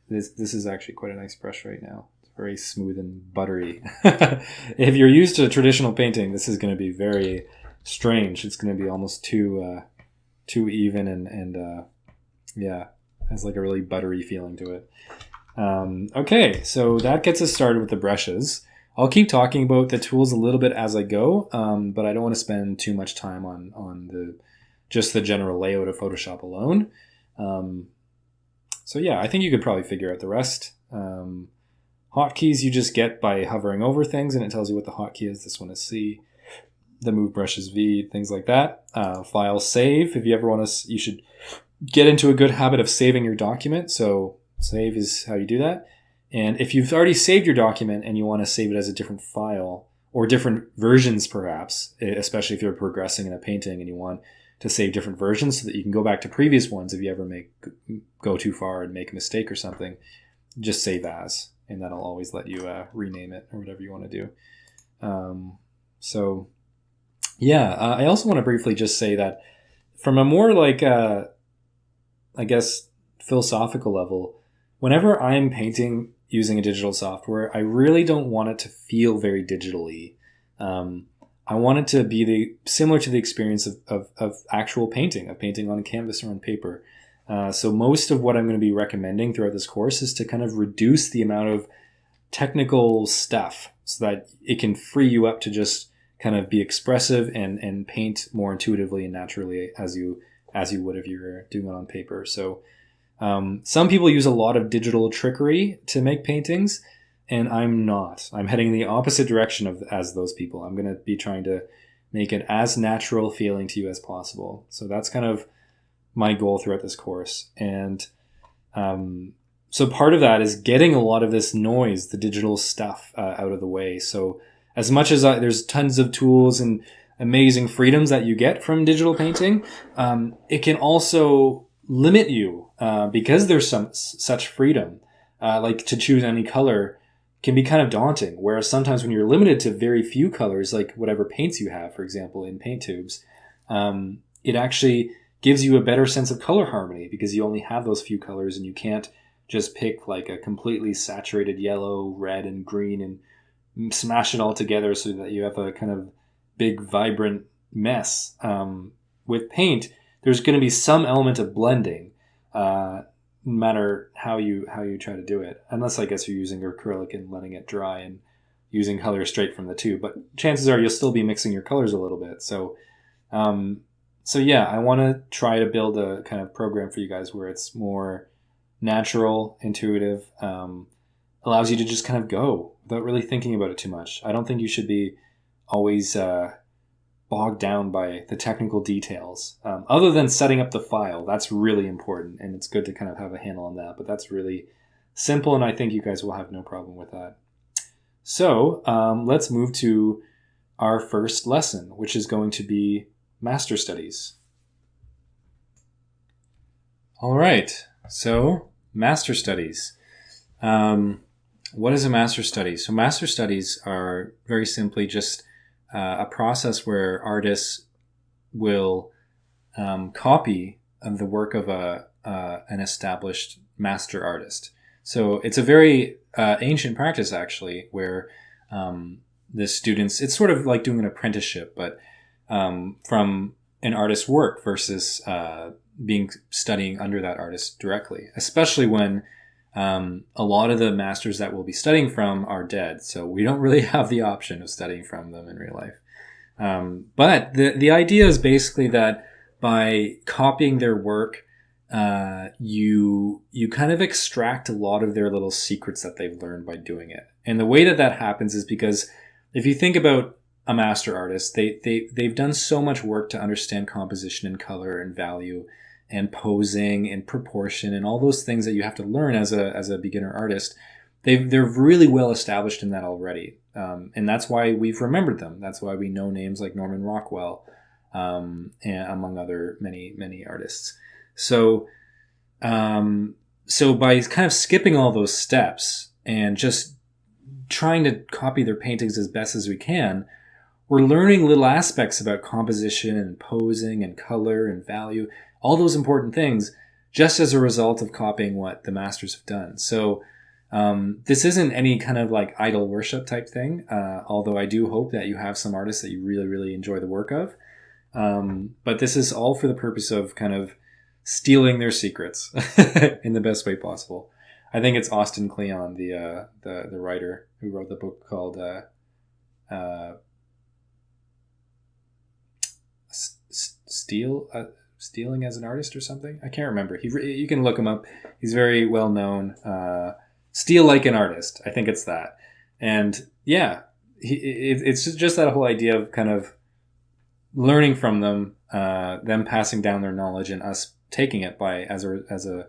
Speaker 1: this is actually quite a nice brush right now. It's very smooth and buttery. If you're used to traditional painting, this is going to be very strange. It's going to be almost too even and yeah, has like a really buttery feeling to it. Okay, so that gets us started with the brushes. I'll keep talking about the tools a little bit as I go, but I don't want to spend too much time on just the general layout of Photoshop alone. So yeah, I think you could probably figure out the rest. Hotkeys you just get by hovering over things, and it tells you what the hotkey is. This one is C. The move brush is V, things like that. File save. If you ever want to, you should get into a good habit of saving your document. So save is how you do that. And if you've already saved your document and you want to save it as a different file or different versions, perhaps, especially if you're progressing in a painting and you want to save different versions so that you can go back to previous ones if you ever go too far and make a mistake or something, just save as, and that'll always let you rename it or whatever you want to do. So yeah, I also want to briefly just say that from a more like, I guess, philosophical level, whenever I'm painting using a digital software, I really don't want it to feel very digitally. I want it to be similar to the experience of actual painting, of painting on a canvas or on paper. So most of what I'm going to be recommending throughout this course is to kind of reduce the amount of technical stuff so that it can free you up to just kind of be expressive and paint more intuitively and naturally as you would if you were doing it on paper. So some people use a lot of digital trickery to make paintings, and I'm not. I'm heading the opposite direction as those people. I'm going to be trying to make it as natural feeling to you as possible. So that's kind of my goal throughout this course. And so part of that is getting a lot of this noise, the digital stuff, out of the way. So as much as there's tons of tools and amazing freedoms that you get from digital painting, it can also limit you because there's such freedom. Like to choose any color can be kind of daunting. Whereas sometimes when you're limited to very few colors, like whatever paints you have, for example, in paint tubes, it actually gives you a better sense of color harmony because you only have those few colors and you can't just pick like a completely saturated yellow, red, and green and smash it all together so that you have a kind of big, vibrant mess. With paint, there's going to be some element of blending, no matter how you try to do it. Unless I guess you're using acrylic and letting it dry and using color straight from the tube. But chances are you'll still be mixing your colors a little bit. So yeah, I want to try to build a kind of program for you guys where it's more natural, intuitive, allows you to just kind of go without really thinking about it too much. I don't think you should be always bogged down by the technical details. Other than setting up the file, that's really important, and it's good to kind of have a handle on that. But that's really simple, and I think you guys will have no problem with that. So let's move to our first lesson, which is going to be Master Studies. All right, so Master Studies. What is a Master Study? So Master Studies are very simply just a process where artists will copy the work of an established master artist. So it's a very ancient practice, actually, where the students, it's sort of like doing an apprenticeship, but from an artist's work versus studying under that artist directly, especially when a lot of the masters that we'll be studying from are dead. So we don't really have the option of studying from them in real life. But the idea is basically that by copying their work, you kind of extract a lot of their little secrets that they've learned by doing it. And the way that happens is because if you think about a master artist, they've done so much work to understand composition and color and value and posing and proportion and all those things that you have to learn as a beginner artist. They're really well established in that already. And that's why we've remembered them. That's why we know names like Norman Rockwell, and among other many artists. So by kind of skipping all those steps and just trying to copy their paintings as best as we can, we're learning little aspects about composition and posing and color and value, all those important things, just as a result of copying what the masters have done. So this isn't any kind of like idol worship type thing, although I do hope that you have some artists that you really, really enjoy the work of. But this is all for the purpose of kind of stealing their secrets in the best way possible. I think it's Austin Kleon, the writer who wrote the book called Stealing as an Artist or something. I can't remember. You can look him up. He's very well known. Steal like an artist. I think it's that. And yeah, it's just that whole idea of kind of learning from them, them passing down their knowledge, and us taking it as a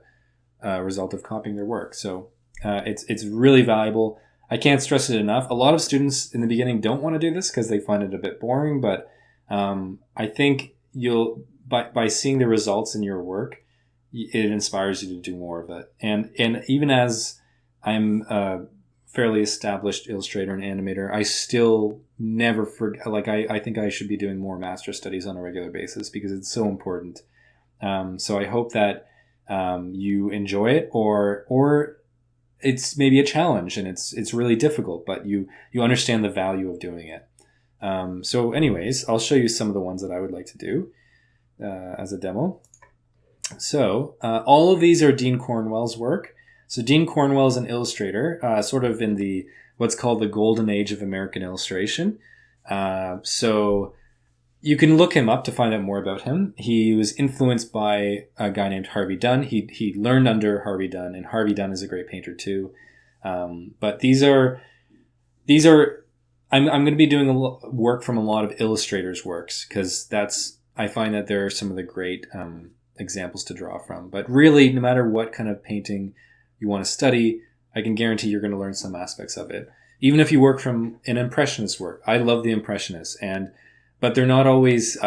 Speaker 1: result of copying their work. So it's really valuable. I can't stress it enough. A lot of students in the beginning don't want to do this because they find it a bit boring, but I think you'll by seeing the results in your work, it inspires you to do more of it. And even as I'm a fairly established illustrator and animator, I still never forget. Like I think I should be doing more master studies on a regular basis because it's so important. So I hope that you enjoy it, or it's maybe a challenge and it's really difficult, but you understand the value of doing it. So anyways, I'll show you some of the ones that I would like to do as a demo. So all of these are Dean Cornwell's work. So Dean Cornwell is an illustrator, sort of in the what's called the golden age of American illustration. So you can look him up to find out more about him. He was influenced by a guy named Harvey Dunn. He learned under Harvey Dunn, and Harvey Dunn is a great painter too. But these are I'm going to be doing work from a lot of illustrators' works, because I find that there are some of the great examples to draw from. But really, no matter what kind of painting you want to study, I can guarantee you're going to learn some aspects of it. Even if you work from an Impressionist work. I love the Impressionists, but they're not always if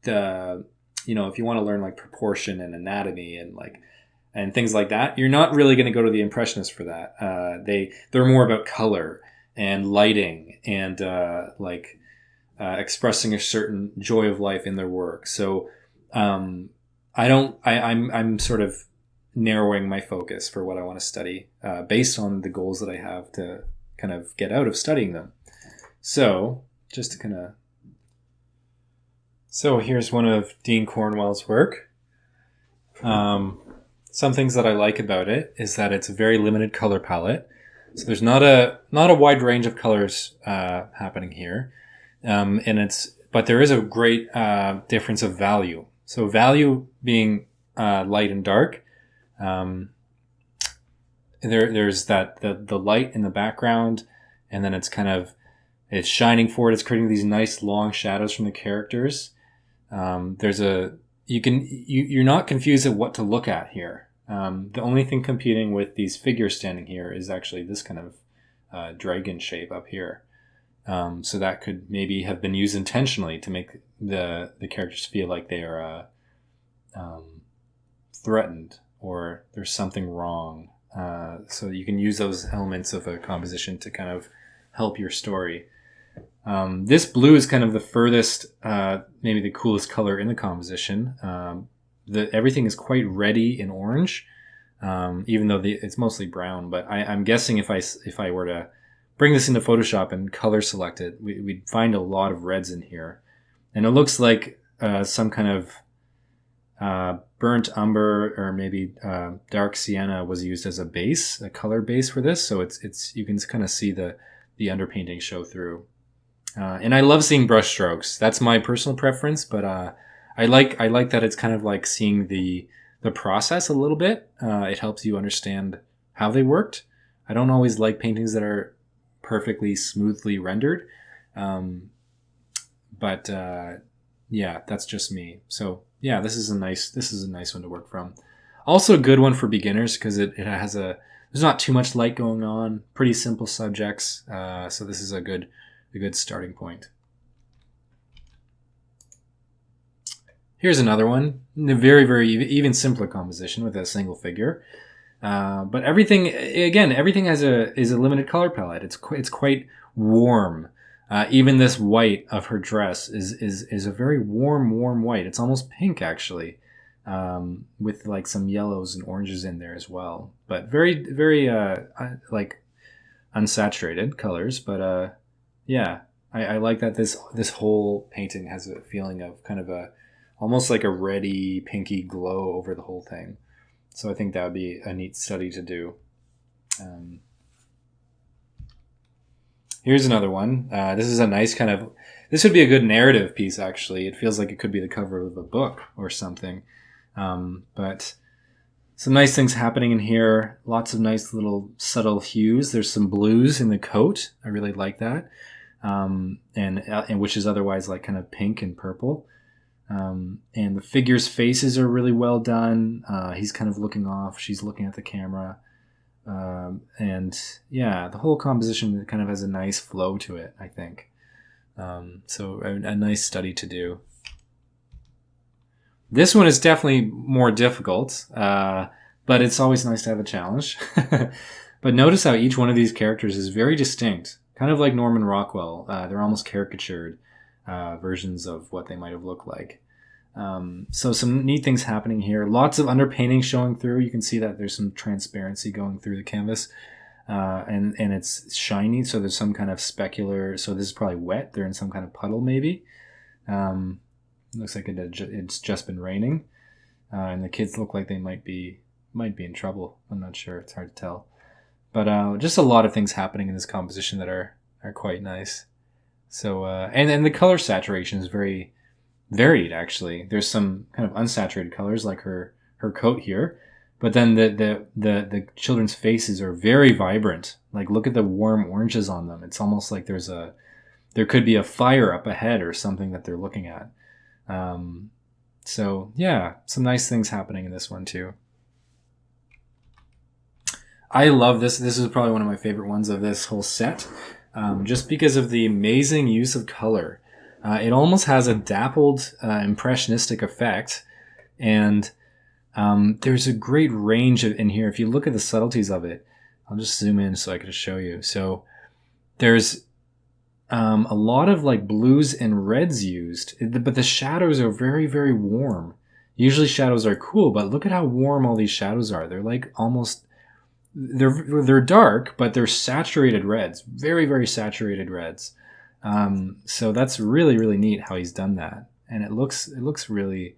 Speaker 1: you want to learn like proportion and anatomy and things like that, you're not really going to go to the Impressionists for that. They're more about color and lighting and expressing a certain joy of life in their work. So I'm sort of narrowing my focus for what I want to study based on the goals that I have to kind of get out of studying them. So just to so here's one of Dean Cornwell's work. Some things that I like about it is that it's a very limited color palette. So there's not a wide range of colors happening here, but there is a great difference of value. So value being light and dark. There's the light in the background, and then it's shining forward. It's creating these nice long shadows from the characters. You're not confused at what to look at here. The only thing competing with these figures standing here is actually this kind of dragon shape up here. So that could maybe have been used intentionally to make the characters feel like they are threatened or there's something wrong. So you can use those elements of a composition to kind of help your story. This blue is kind of the furthest, maybe the coolest color in the composition. Everything is quite reddy and orange, even though it's mostly brown. But I'm guessing if I were to bring this into Photoshop and color select it, we'd find a lot of reds in here. And it looks like some kind of burnt umber or maybe dark sienna was used as a base, a color base for this. So it's you can kind of see the underpainting show through. And I love seeing brush strokes. That's my personal preference, but I like that it's kind of like seeing the process a little bit. It helps you understand how they worked. I don't always like paintings that are perfectly smoothly rendered, but yeah, that's just me. So yeah, this is a nice one to work from. Also a good one for beginners because there's not too much light going on. Pretty simple subjects. So this is a good starting point. Here's another one, a very, very even simpler composition with a single figure. But everything is a limited color palette. It's quite warm. Even this white of her dress is a very warm white. It's almost pink actually, with like some yellows and oranges in there as well. But very, very like unsaturated colors. But yeah, I like that this whole painting has a feeling of kind of almost like a reddy, pinky glow over the whole thing. So I think that would be a neat study to do. Here's another one. This is a nice this would be a good narrative piece, actually. It feels like it could be the cover of a book or something. But some nice things happening in here. Lots of nice little subtle hues. There's some blues in the coat. I really like that. And which is otherwise like kind of pink and purple. And the figure's faces are really well done. He's kind of looking off. She's looking at the camera. And yeah, the whole composition kind of has a nice flow to it, I think. So a nice study to do. This one is definitely more difficult, but it's always nice to have a challenge. But notice how each one of these characters is very distinct, kind of like Norman Rockwell. They're almost caricatured versions of what they might have looked like. So some neat things happening here. Lots of underpainting showing through. You can see that there's some transparency going through the canvas. And it's shiny, so there's some kind of specular. So this is probably wet. They're in some kind of puddle, maybe. Looks like it's just been raining, and the kids look like they might be in trouble. I'm not sure. It's hard to tell. But just a lot of things happening in this composition that are quite nice. So and the color saturation is very varied. Actually, there's some kind of unsaturated colors like her coat here. But then the children's faces are very vibrant. Like, look at the warm oranges on them. It's almost like there could be a fire up ahead or something that they're looking at. So yeah, some nice things happening in this one too. I love this. This is probably one of my favorite ones of this whole set, just because of the amazing use of color. It almost has a dappled, impressionistic effect, and there's a great range in here. If you look at the subtleties of it, I'll just zoom in so I can show you. So there's a lot of like blues and reds used, but the shadows are very, very warm. Usually shadows are cool, but look at how warm all these shadows are. They're like almost, they're dark, but they're saturated reds, very, very saturated reds. So that's really, really neat how he's done that, and it looks really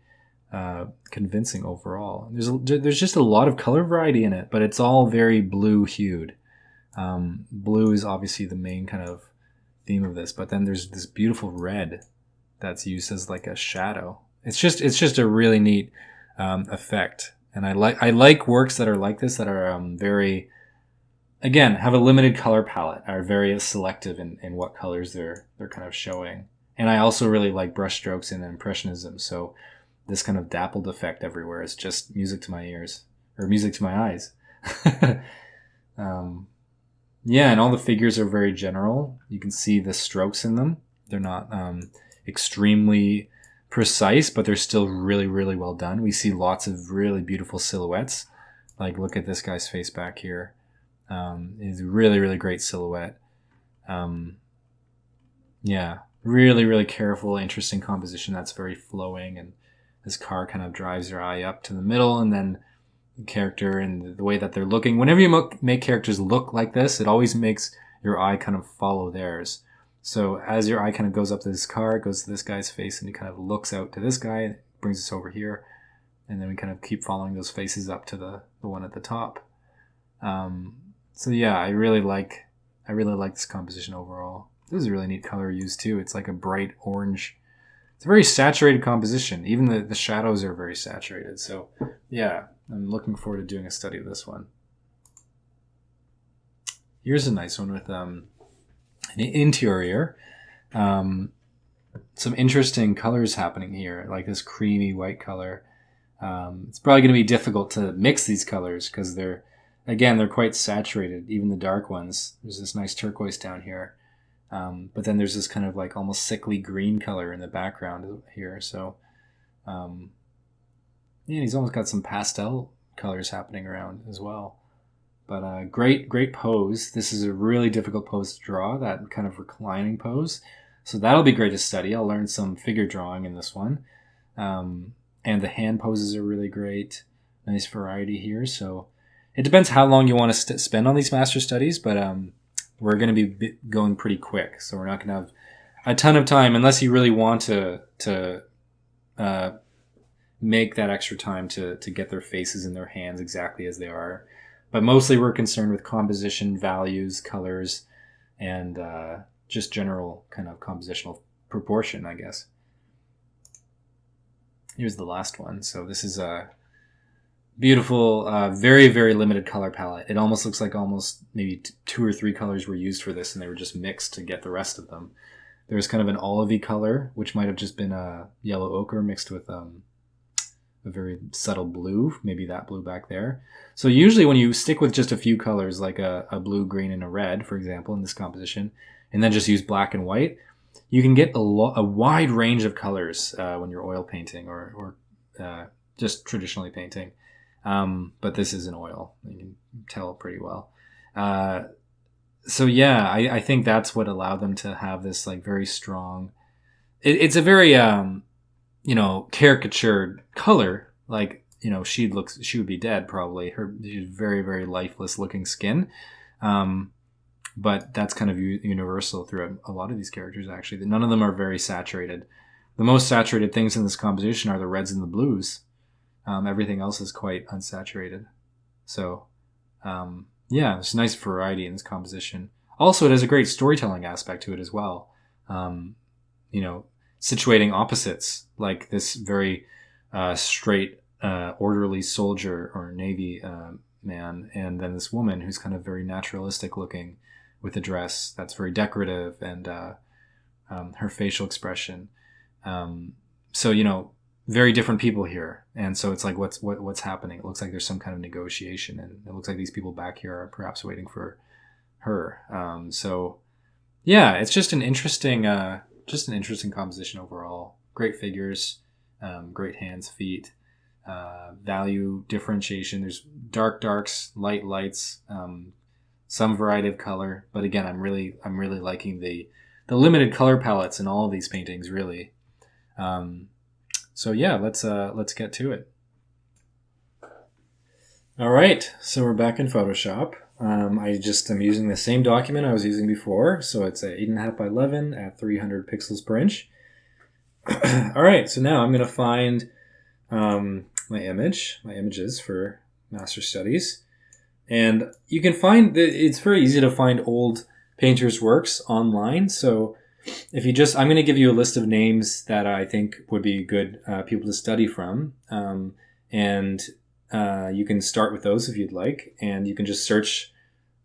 Speaker 1: convincing overall. There's just a lot of color variety in it, but it's all very blue hued. Blue is obviously the main kind of theme of this, but then there's this beautiful red that's used as like a shadow. It's just a really neat effect, and I like works that are like this, that are very, again, have a limited color palette, are very selective in what colors they're kind of showing. And I also really like brush strokes and impressionism, so this kind of dappled effect everywhere is just music to my ears, or music to my eyes. Yeah, and all the figures are very general. You can see the strokes in them. They're not extremely precise, but they're still really, really well done. We see lots of really beautiful silhouettes. Like, look at this guy's face back here. It's a really, really great silhouette. Yeah, really, really careful, interesting composition that's very flowing, and this car kind of drives your eye up to the middle, and then the character and the way that they're looking. Whenever you make characters look like this, it always makes your eye kind of follow theirs. So as your eye kind of goes up to this car, it goes to this guy's face, and it kind of looks out to this guy, and brings us over here, and then we kind of keep following those faces up to the one at the top. So yeah, I really like this composition overall. This is a really neat color used too. It's like a bright orange. It's a very saturated composition. Even the shadows are very saturated. So yeah, I'm looking forward to doing a study of this one. Here's a nice one with an interior. Some interesting colors happening here, like this creamy white color. It's probably going to be difficult to mix these colors because they're quite saturated, even the dark ones. There's this nice turquoise down here. But then there's this kind of like almost sickly green color in the background here. So, yeah, he's almost got some pastel colors happening around as well. But great pose. This is a really difficult pose to draw, that kind of reclining pose. So that'll be great to study. I'll learn some figure drawing in this one. And the hand poses are really great. Nice variety here. So it depends how long you want to spend on these master studies, but we're going to be going pretty quick. So we're not going to have a ton of time unless you really want to make that extra time to get their faces and their hands exactly as they are. But mostly we're concerned with composition, values, colors, and just general kind of compositional proportion, I guess. Here's the last one. So this is a beautiful, very, very limited color palette. It almost looks like maybe 2 or 3 colors were used for this, and they were just mixed to get the rest of them. There's kind of an olivey color, which might have just been a yellow ochre mixed with a very subtle blue, maybe that blue back there. So usually when you stick with just a few colors, like a blue, green, and a red, for example, in this composition, and then just use black and white, you can get a wide range of colors when you're oil painting or just traditionally painting. But this is an oil. You can tell pretty well. So yeah, I think that's what allowed them to have this like very strong. It's a very caricatured color, like, she would be dead probably. She's very, very lifeless looking skin. But that's kind of universal throughout a lot of these characters, actually. None of them are very saturated. The most saturated things in this composition are the reds and the blues. Everything else is quite unsaturated. So, there's a nice variety in this composition. Also, it has a great storytelling aspect to it as well. Situating opposites, like this very straight, orderly soldier or Navy man, and then this woman who's kind of very naturalistic looking with a dress that's very decorative, and her facial expression. Very different people here. And so it's like, what's happening? It looks like there's some kind of negotiation, and it looks like these people back here are perhaps waiting for her. It's just an interesting composition overall. Great figures, great hands, feet, value differentiation. There's darks, lights, some variety of color. But again, I'm really liking the limited color palettes in all of these paintings, really. Let's get to it. All right, so we're back in Photoshop. I'm using the same document I was using before. So it's 8.5 by 11 at 300 pixels per inch. All right, so now I'm going to find my images for Master Studies. And you can find it's very easy to find old painters' works online. So if I'm going to give you a list of names that I think would be good people to study from. You can start with those if you'd like, and you can just search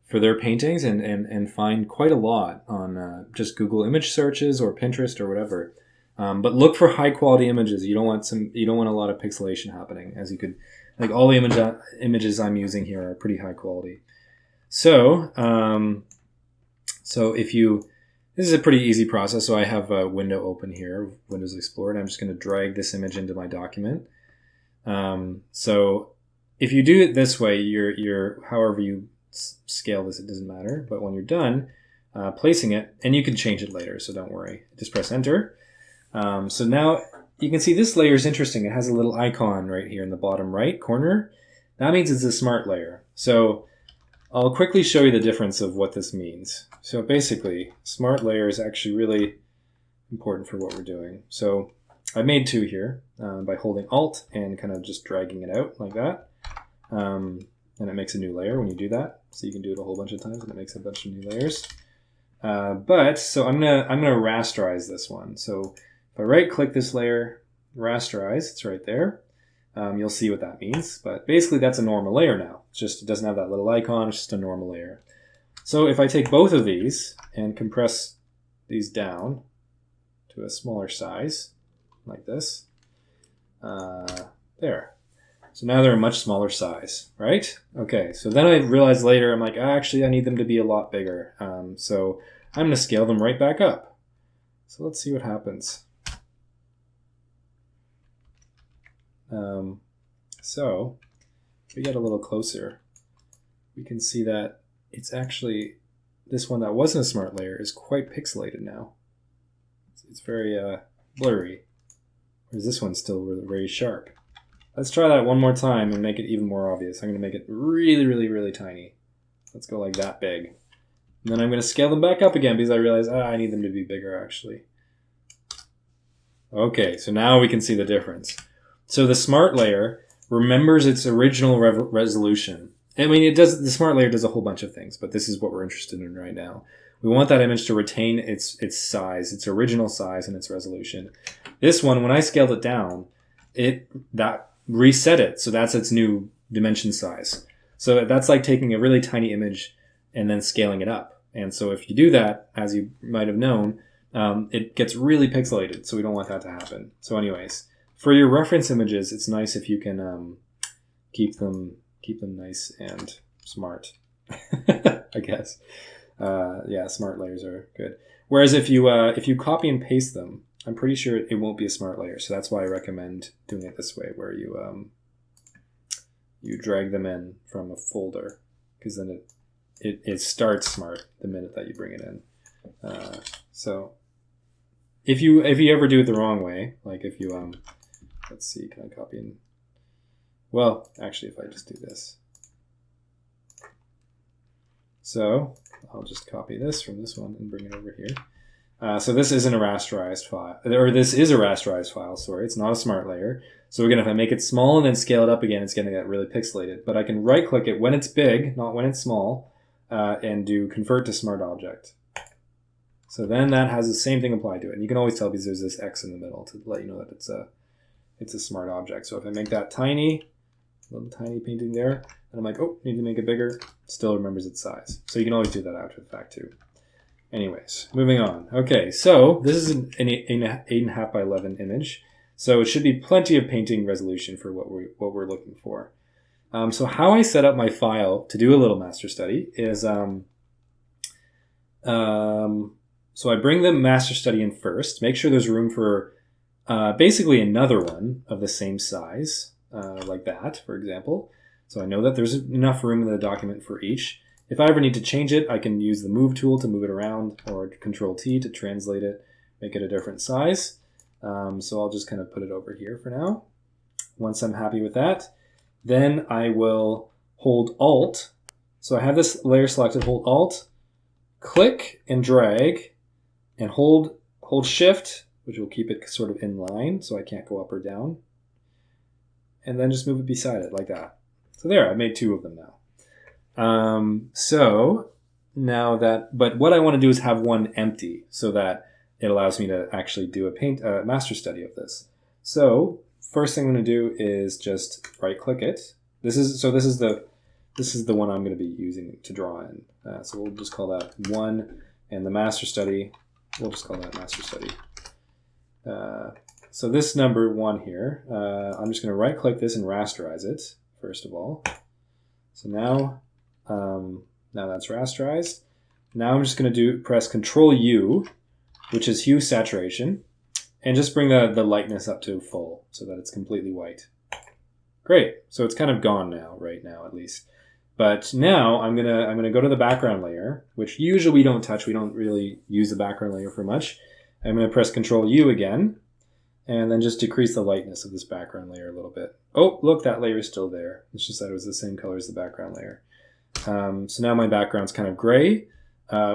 Speaker 1: for their paintings and find quite a lot on just Google image searches or Pinterest or whatever. But look for high quality images. You don't want a lot of pixelation happening, as you could, like, all the images I'm using here are pretty high quality. So this is a pretty easy process. So I have a window open here, Windows Explorer, and I'm just going to drag this image into my document. So if you do it this way, you're however you scale this, it doesn't matter. But when you're done placing it, and you can change it later, so don't worry. Just press Enter. So now you can see this layer is interesting. It has a little icon right here in the bottom right corner. That means it's a smart layer. So I'll quickly show you the difference of what this means. So basically, smart layer is actually really important for what we're doing. So I made two here by holding Alt and kind of just dragging it out like that. And it makes a new layer when you do that. So you can do it a whole bunch of times and it makes a bunch of new layers. So I'm gonna rasterize this one. So if I right click this layer, rasterize, it's right there. You'll see what that means. But basically that's a normal layer now. It doesn't have that little icon, it's just a normal layer. So if I take both of these and compress these down to a smaller size, like this, there. So now they're a much smaller size, right? Okay, so then I realized later, I'm like, actually, I need them to be a lot bigger. So I'm going to scale them right back up. So let's see what happens. So if we get a little closer, we can see that it's actually, this one that wasn't a smart layer is quite pixelated now. It's very blurry, whereas this one's still really, very sharp. Let's try that one more time and make it even more obvious. I'm going to make it really, really, really tiny. Let's go like that big. And then I'm going to scale them back up again because I realize I need them to be bigger actually. Okay, so now we can see the difference. So the smart layer remembers its original resolution. I mean, the smart layer does a whole bunch of things, but this is what we're interested in right now. We want that image to retain its size, its original size and its resolution. This one, when I scaled it down, that reset it. So that's its new dimension size. So that's like taking a really tiny image and then scaling it up. And so if you do that, as you might have known, it gets really pixelated. So we don't want that to happen. So anyways, for your reference images, it's nice if you can keep them nice and smart, I guess. Smart layers are good. Whereas if you copy and paste them, I'm pretty sure it won't be a smart layer. So that's why I recommend doing it this way, where you drag them in from a folder, because then it starts smart the minute that you bring it in. So if you ever do it the wrong way, like if you let's see, can I copy and well, actually, if I just do this, so I'll just copy this from this one and bring it over here. So this isn't a rasterized file, or this is a rasterized file. Sorry, it's not a smart layer. So again, if I make it small and then scale it up again, it's going to get really pixelated. But I can right-click it when it's big, not when it's small, and do convert to smart object. So then that has the same thing applied to it. And you can always tell because there's this X in the middle to let you know that it's a smart object. So if I make that tiny, little tiny painting there, and I'm like, oh, need to make it bigger, still remembers its size. So you can always do that after the fact too. Anyways, moving on. Okay, so this is an 8.5 by 11 image. So it should be plenty of painting resolution for what we're looking for. So how I set up my file to do a little master study is, so I bring the master study in first, make sure there's room for basically another one of the same size, like that, for example. So I know that there's enough room in the document for each. If I ever need to change it, I can use the move tool to move it around, or Control T to translate it, make it a different size. So I'll just kind of put it over here for now. Once I'm happy with that, then I will hold Alt. So I have this layer selected, hold Alt, click and drag, and hold Shift, which will keep it sort of in line so I can't go up or down. And then just move it beside it like that. So there, I made two of them now. So now that, but what I want to do is have one empty so that it allows me to actually do a master study of this. So first thing I'm going to do is just right click it. This is the one I'm going to be using to draw in. So we'll just call that one, and the master study, we'll just call that master study. So this number one here, I'm just going to right click this and rasterize it first of all. So now that's rasterized. Now I'm just going to press Control U, which is hue saturation, and just bring the lightness up to full so that it's completely white. Great. So it's kind of gone now, right now at least. But now I'm gonna go to the background layer, which usually we don't touch. We don't really use the background layer for much. I'm going to press Control U again, and then just decrease the lightness of this background layer a little bit. Oh, look, that layer is still there. It's just that it was the same color as the background layer. So now my background's kind of gray,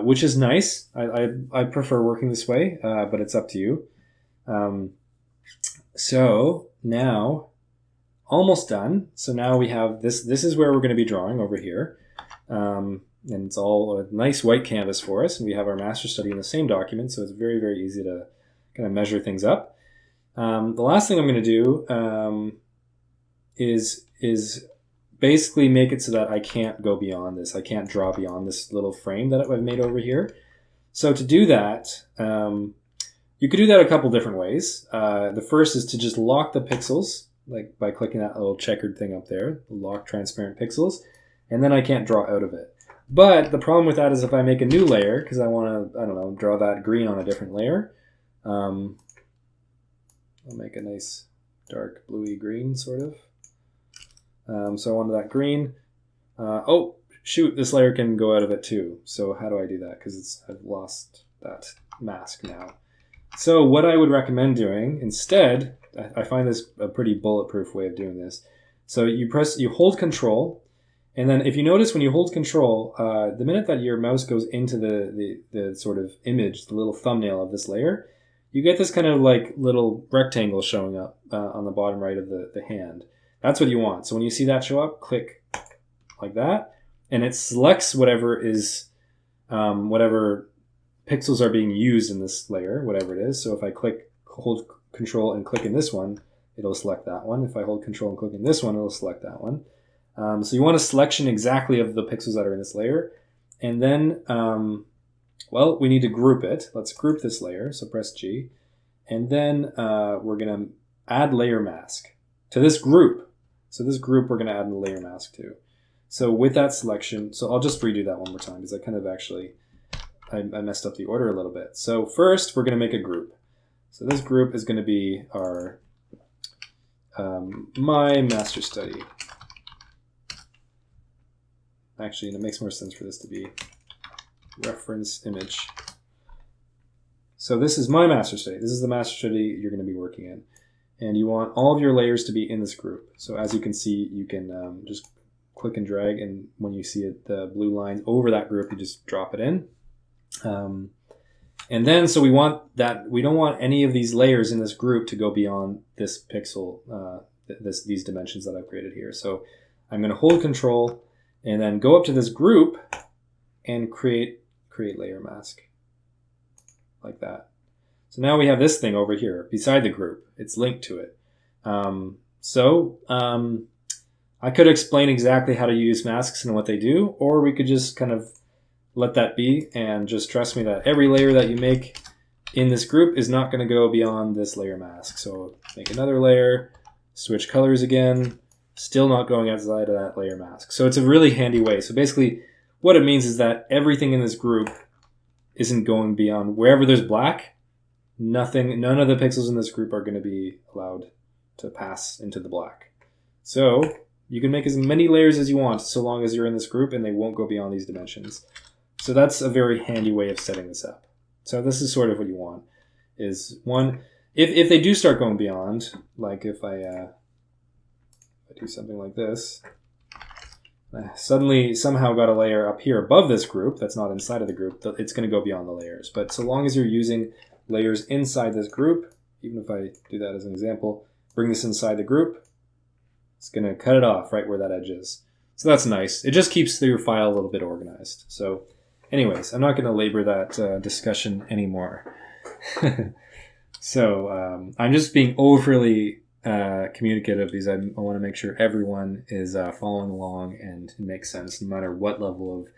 Speaker 1: which is nice. I prefer working this way, but it's up to you. So now, almost done. So now we have this. This is where we're going to be drawing over here. And it's all a nice white canvas for us. And we have our master study in the same document, so it's very, very easy to kind of measure things up. The last thing I'm going to do is basically make it so that I can't go beyond this. I can't draw beyond this little frame that I've made over here. So to do that, you could do that a couple different ways. The first is to just lock the pixels, like by clicking that little checkered thing up there, lock transparent pixels, and then I can't draw out of it. But the problem with that is if I make a new layer, because I want to, I don't know, draw that green on a different layer, I'll make a nice dark bluey green sort of. So I wanted that green. Oh, shoot, this layer can go out of it too. So how do I do that? Because I've lost that mask now. So what I would recommend doing instead, I find this a pretty bulletproof way of doing this. So you hold Control, and then if you notice when you hold Control, the minute that your mouse goes into the sort of image, the little thumbnail of this layer, you get this kind of like little rectangle showing up on the bottom right of the hand. That's what you want. So when you see that show up, click like that, and it selects whatever is, whatever pixels are being used in this layer, whatever it is. So if I hold Control and click in this one, it'll select that one. If I hold Control and click in this one, it'll select that one. So you want a selection exactly of the pixels that are in this layer. And then, well, we need to group it. Let's group this layer. So press G. And then we're going to add layer mask to this group. So this group we're going to add a layer mask to. So with that selection, so I'll just redo that one more time because I kind of actually, I messed up the order a little bit. So first we're going to make a group. So this group is going to be our my master study. Actually, it makes more sense for this to be reference image. So this is my master study. This is the master study you're going to be working in. And you want all of your layers to be in this group. So as you can see, you can just click and drag, and when you see it, the blue lines over that group, you just drop it in. And then, so we don't want any of these layers in this group to go beyond this pixel, these dimensions that I've created here. So I'm going to hold Control and then go up to this group and create layer mask like that. So now we have this thing over here beside the group. It's linked to it. I could explain exactly how to use masks and what they do, or we could just kind of let that be and just trust me that every layer that you make in this group is not going to go beyond this layer mask. So make another layer, switch colors again, still not going outside of that layer mask. So it's a really handy way. So basically what it means is that everything in this group isn't going beyond wherever there's black. None of the pixels in this group are going to be allowed to pass into the black. So you can make as many layers as you want so long as you're in this group and they won't go beyond these dimensions. So that's a very handy way of setting this up. So this is sort of what you want. Is one, if they do start going beyond, like if I do something like this, I suddenly somehow got a layer up here above this group that's not inside of the group, it's going to go beyond the layers. But so long as you're using layers inside this group, even if I do that as an example, bring this inside the group, it's going to cut it off right where that edge is. So that's nice. It just keeps your file a little bit organized. So anyways, I'm not going to labor that discussion anymore. So I'm just being overly communicative because I want to make sure everyone is following along and it makes sense no matter what level of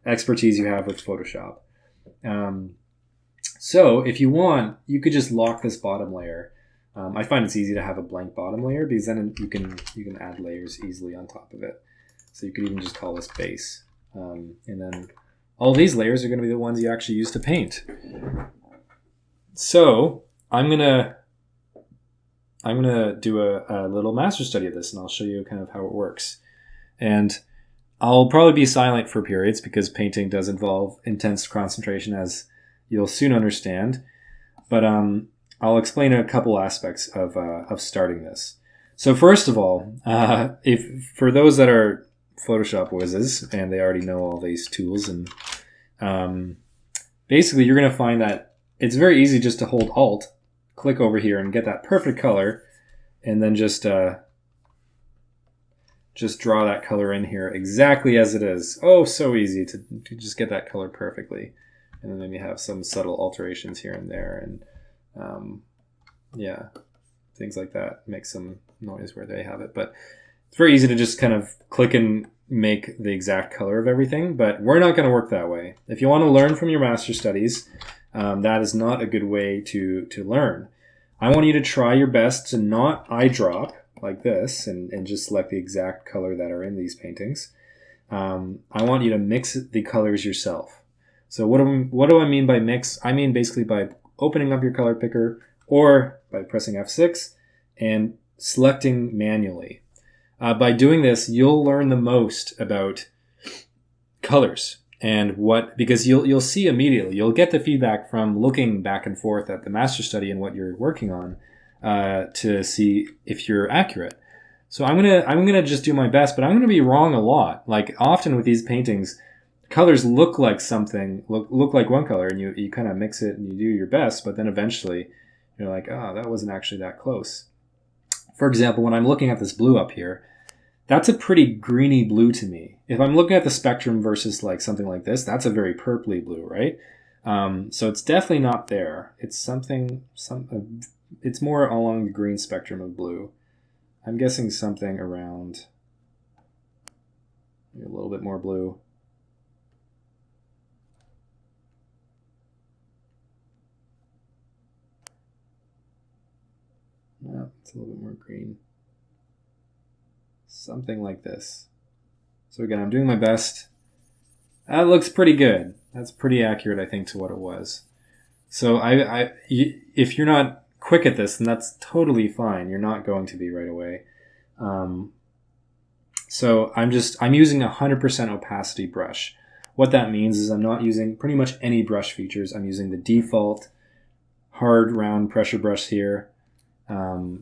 Speaker 1: expertise you have with Photoshop. So if you want, you could just lock this bottom layer. I find it's easy to have a blank bottom layer because then you can add layers easily on top of it. So you could even just call this base. And then all these layers are going to be the ones you actually use to paint. So I'm gonna do a little master study of this, and I'll show you kind of how it works. And I'll probably be silent for periods because painting does involve intense concentration, as you'll soon understand. But I'll explain a couple aspects of starting this. So first of all, if for those that are Photoshop whizzes and they already know all these tools, and basically you're going to find that it's very easy just to hold Alt, click over here and get that perfect color, and then just draw that color in here exactly as it is. Oh, so easy to just get that color perfectly. And then maybe have some subtle alterations here and there, and yeah, things like that. Make some noise where they have it. But it's very easy to just kind of click and make the exact color of everything, but we're not going to work that way. If you want to learn from your master studies, that is not a good way to learn. I want you to try your best to not eyedrop like this and just select the exact color that are in these paintings. I want you to mix the colors yourself. So what do I mean by mix? I mean basically by opening up your color picker or by pressing F6 and selecting manually. By doing this, you'll learn the most about colors and because you'll see immediately, you'll get the feedback from looking back and forth at the master study and what you're working on to see if you're accurate. So I'm gonna just do my best, but I'm gonna be wrong a lot. Like often with these paintings, colors look like something, look like one color, and you kind of mix it and you do your best, but then eventually you're like, oh, that wasn't actually that close. For example, when I'm looking at this blue up here, that's a pretty greeny blue to me. If I'm looking at the spectrum versus like something like this, that's a very purpley blue, right? So it's definitely not there. It's it's more along the green spectrum of blue. I'm guessing something around a little bit more blue. No, it's a little bit more green. Something like this. So again, I'm doing my best. That looks pretty good. That's pretty accurate, I think, to what it was. So if you're not quick at this, then that's totally fine. You're not going to be right away. So I'm using a 100% opacity brush. What that means is I'm not using pretty much any brush features. I'm using the default hard round pressure brush here.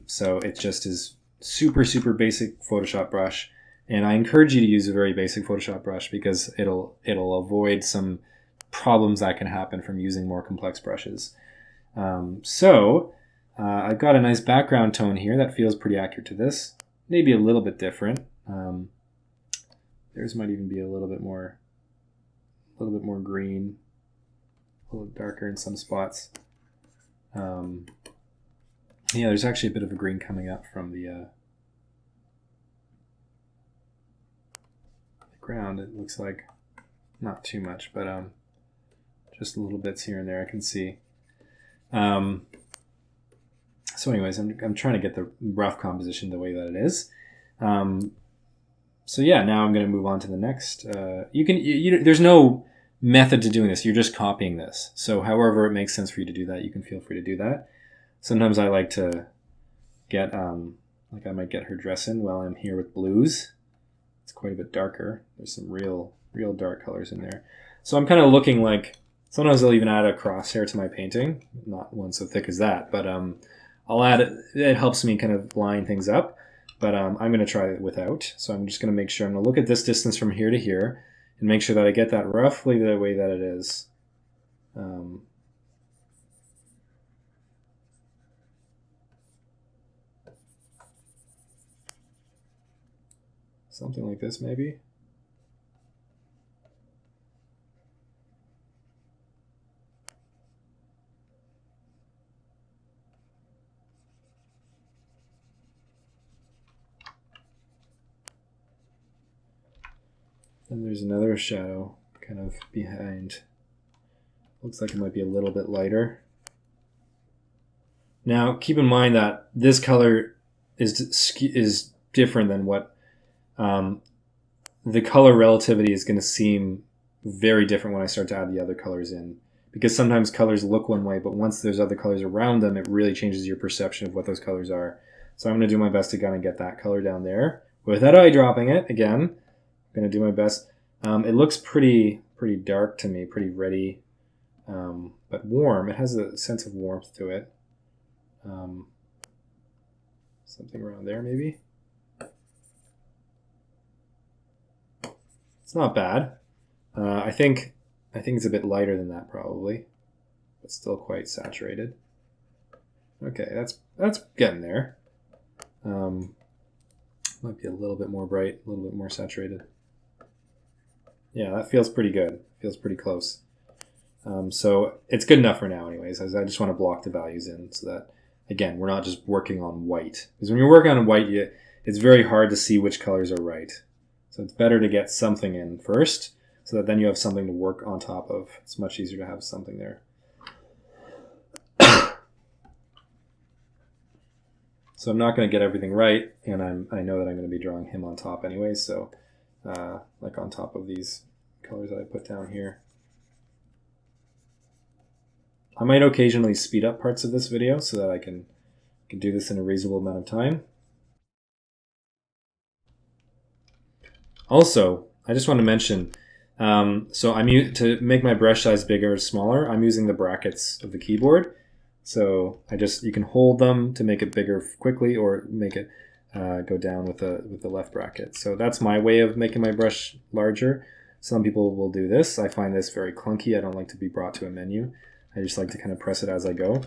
Speaker 1: So it just is super, super basic Photoshop brush. And I encourage you to use a very basic Photoshop brush because it'll avoid some problems that can happen from using more complex brushes. I've got a nice background tone here that feels pretty accurate to this. Maybe a little bit different. Theirs might even be a little bit more green, a little darker in some spots. Yeah, there's actually a bit of a green coming up from the ground. It looks like not too much, but just little bits here and there I can see. So anyways, I'm trying to get the rough composition the way that it is. So yeah, now I'm going to move on to the next. There's no method to doing this. You're just copying this. So however it makes sense for you to do that, you can feel free to do that. Sometimes I like to get, like I might get her dress in while I'm here with blues. It's quite a bit darker. There's some real dark colors in there. So I'm kind of looking like, sometimes I'll even add a crosshair to my painting. Not one so thick as that, but I'll add it. It helps me kind of line things up. But I'm going to try it without. So I'm just going to make sure, I'm going to look at this distance from here to here and make sure that I get that roughly the way that it is. Something like this maybe. And there's another shadow kind of behind. Looks like it might be a little bit lighter. Now, keep in mind that this color is different than what the color relativity is going to seem very different when I start to add the other colors in. Because sometimes colors look one way, but once there's other colors around them, it really changes your perception of what those colors are. So I'm going to do my best to kind of get that color down there without eyedropping it again. I'm going to do my best. It looks pretty dark to me, pretty reddy, but warm. It has a sense of warmth to it. Something around there maybe. It's not bad. I think it's a bit lighter than that probably, but still quite saturated. Okay, that's getting there. Might be a little bit more bright, a little bit more saturated. Yeah, that feels pretty good. Feels pretty close. So it's good enough for now anyways. I just want to block the values in so that, again, we're not just working on white. Because when you're working on white, it's very hard to see which colors are right. So it's better to get something in first so that then you have something to work on top of. It's much easier to have something there. So I'm not going to get everything right, and I know that I'm going to be drawing him on top anyway, so like on top of these colors that I put down here. I might occasionally speed up parts of this video so that I can do this in a reasonable amount of time. Also, I just want to mention, so to make my brush size bigger or smaller, I'm using the brackets of the keyboard. So you can hold them to make it bigger quickly, or make it go down with the left bracket. So that's my way of making my brush larger. Some people will do this. I find this very clunky. I don't like to be brought to a menu. I just like to kind of press it as I go.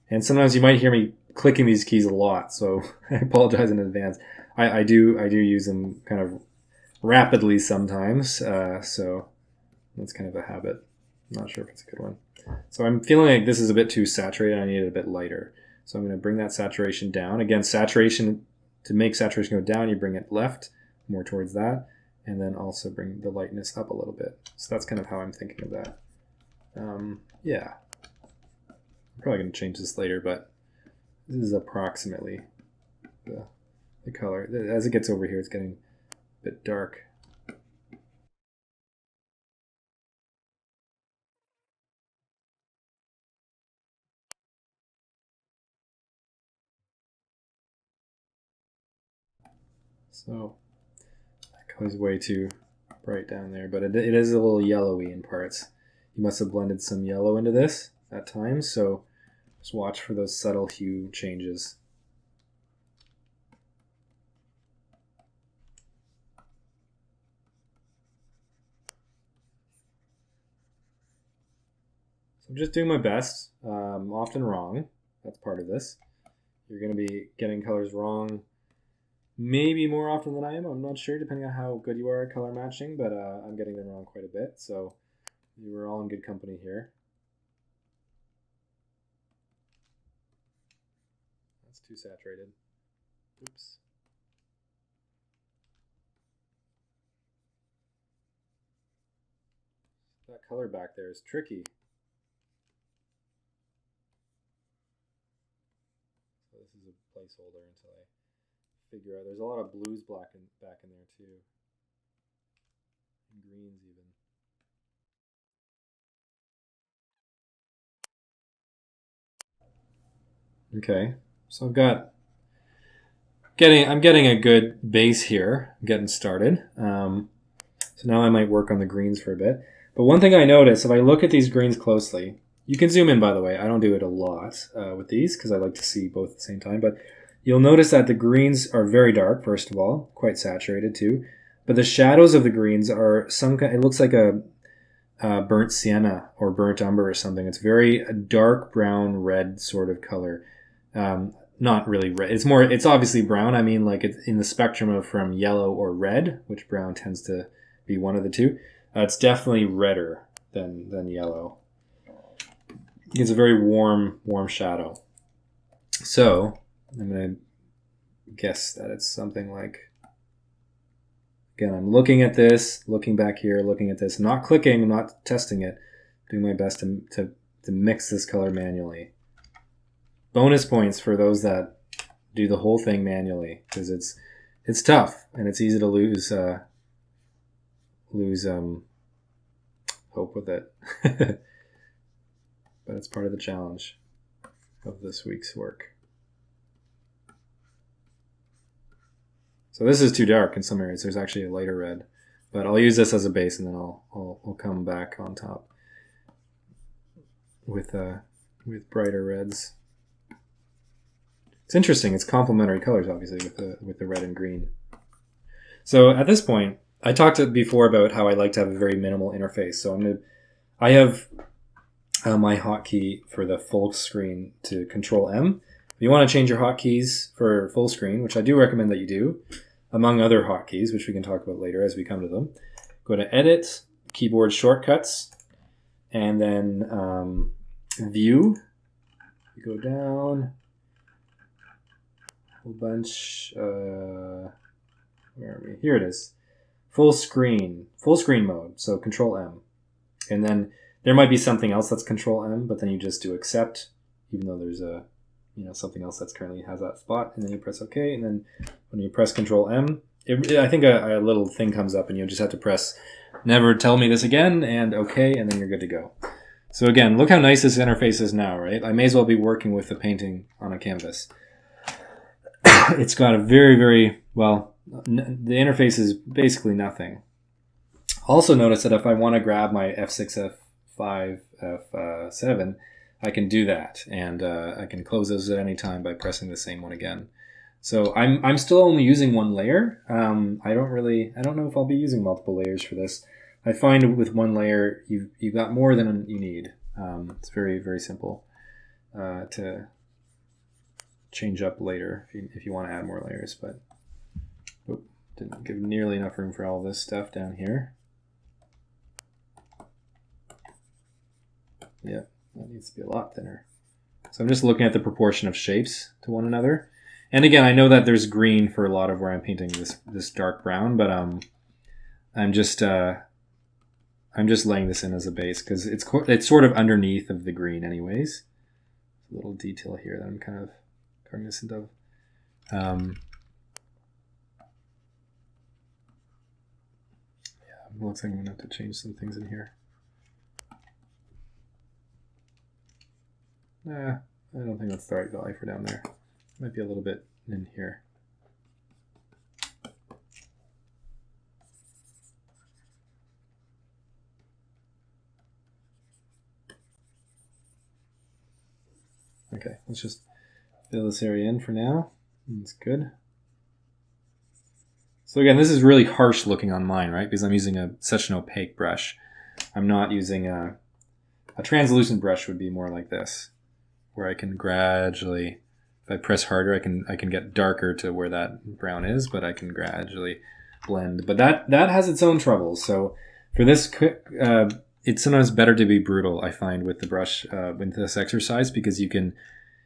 Speaker 1: And sometimes you might hear me clicking these keys a lot, so I apologize in advance. I do use them kind of rapidly sometimes, so that's kind of a habit. I'm not sure if it's a good one. So I'm feeling like this is a bit too saturated. I need it a bit lighter. So I'm going to bring that saturation down. Again, saturation, to make saturation go down, you bring it left, more towards that, and then also bring the lightness up a little bit. So that's kind of how I'm thinking of that. Yeah. I'm probably going to change this later, but this is approximately the color. As it gets over here, it's getting a bit dark. So that color's way too bright down there, but it is a little yellowy in parts. You must have blended some yellow into this at times, so Just watch for those subtle hue changes. So I'm just doing my best. I'm often wrong. That's part of this. You're going to be getting colors wrong maybe more often than I am. I'm not sure, depending on how good you are at color matching, but I'm getting them wrong quite a bit. So you were all in good company here. That's too saturated. Oops. That color back there is tricky. So this is a placeholder until I figure out. There's a lot of blues back in there too. And greens even. Okay, so I'm getting a good base here. I'm getting started. So now I might work on the greens for a bit. But one thing I notice, if I look at these greens closely, you can zoom in, by the way. I don't do it a lot with these because I like to see both at the same time. But you'll notice that the greens are very dark, first of all, quite saturated too. But the shadows of the greens are it looks like a burnt sienna or burnt umber or something. It's very dark brown red sort of color. Not really red. It's obviously brown. I mean, like it's in the spectrum of from yellow or red, which brown tends to be one of the two. It's definitely redder than yellow. It's a very warm shadow. So I'm going to guess that it's something like, again, I'm looking at this, looking back here, looking at this, not clicking, not testing it, doing my best to mix this color manually. Bonus points for those that do the whole thing manually, because it's tough and it's easy to lose hope with it. But it's part of the challenge of this week's work. So this is too dark in some areas. There's actually a lighter red, but I'll use this as a base and then I'll come back on top with brighter reds. It's interesting. It's complementary colors, obviously, with the red and green. So at this point, I talked before about how I like to have a very minimal interface. So I have my hotkey for the full screen to Control M. If you want to change your hotkeys for full screen, which I do recommend that you do, among other hotkeys, which we can talk about later as we come to them, go to Edit, Keyboard Shortcuts, and then View. You go down a whole bunch. Where are we? Here it is. Full screen mode. So Control M, and then there might be something else that's Control M, but then you just do accept, even though there's something else that's currently has that spot, and then you press OK, and then when you press Control M, I think a little thing comes up, and you just have to press never tell me this again, and OK, and then you're good to go. So again, look how nice this interface is now, right? I may as well be working with the painting on a canvas. It's got a very, very, well, the interface is basically nothing. Also notice that if I want to grab my F6, F5, F7, I can do that, and I can close those at any time by pressing the same one again. So I'm still only using one layer. I don't know if I'll be using multiple layers for this. I find with one layer, you've got more than you need. It's very, very simple to change up later if you want to add more layers, but didn't give nearly enough room for all this stuff down here. Yeah, that needs to be a lot thinner. So I'm just looking at the proportion of shapes to one another. And again, I know that there's green for a lot of where I'm painting this dark brown, but I'm just laying this in as a base because it's sort of underneath of the green anyways. A little detail here that I'm kind of cognizant of. Yeah, it looks like I'm gonna have to change some things in here. Nah, I don't think that's the right value for down there. Might be a little bit in here. Okay, let's just fill this area in for now. That's good. So again, this is really harsh looking on mine, right? Because I'm using such an opaque brush. I'm not using a translucent brush would be more like this, where I can gradually, if I press harder, I can get darker to where that brown is, but I can gradually blend. But that has its own troubles. So for this, it's sometimes better to be brutal, I find, with the brush with this exercise, because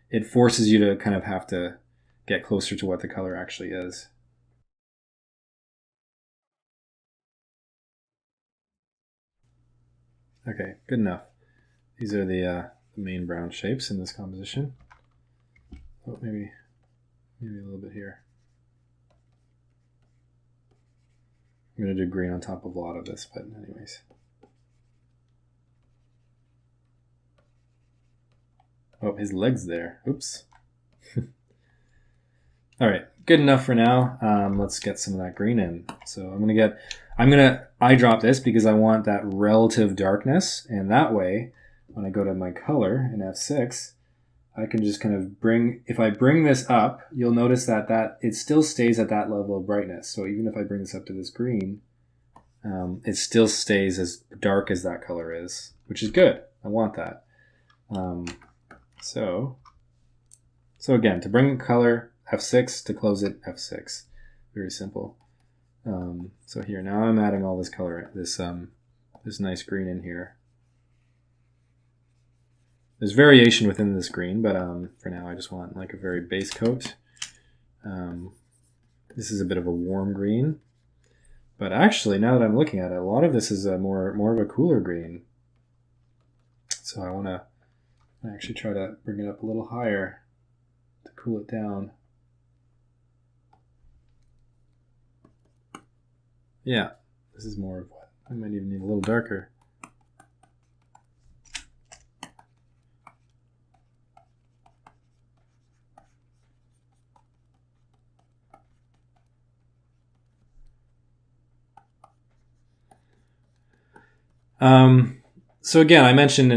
Speaker 1: it forces you to kind of have to get closer to what the color actually is. Okay, good enough. These are the main brown shapes in this composition. Oh, maybe a little bit here. I'm going to do green on top of a lot of this, but anyways. Oh, his leg's there. Oops. All right, good enough for now. Let's get some of that green in. So I'm gonna eyedrop this because I want that relative darkness, and that way, when I go to my color in F6, I can just kind of if I bring this up, you'll notice that it still stays at that level of brightness. So even if I bring this up to this green, it still stays as dark as that color is, which is good. I want that. So again, to bring color, F6, to close it, F6. Very simple. So here, now I'm adding all this color, this nice green in here. There's variation within this green, but for now I just want like a very base coat. This is a bit of a warm green. But actually, now that I'm looking at it, a lot of this is more of a cooler green. So I want to actually try to bring it up a little higher to cool it down. Yeah, this is more of what I might even need a little darker. So again, I mentioned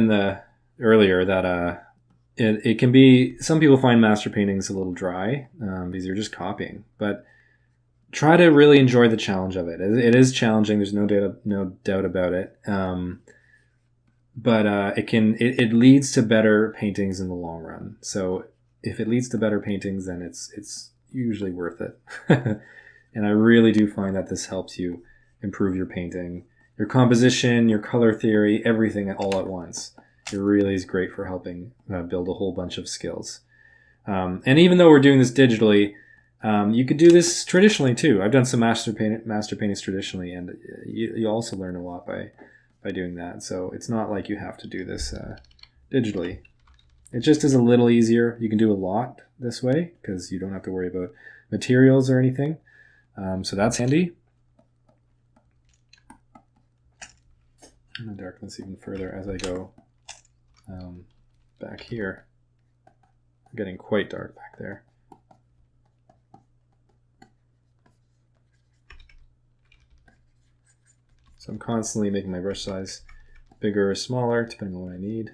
Speaker 1: earlier that it can be, some people find master paintings a little dry because you're just copying, but try to really enjoy the challenge of it. It is challenging. There's no doubt about it. But it leads to better paintings in the long run. So if it leads to better paintings, then it's usually worth it. And I really do find that this helps you improve your painting, your composition, your color theory, everything all at once. It really is great for helping build a whole bunch of skills. And even though we're doing this digitally, you could do this traditionally too. I've done some master paintings traditionally, and you also learn a lot by doing that. So it's not like you have to do this digitally. It just is a little easier. You can do a lot this way because you don't have to worry about materials or anything. So that's handy. I'm going to darken this even further as I go back here. I'm getting quite dark back there. So I'm constantly making my brush size bigger or smaller, depending on what I need.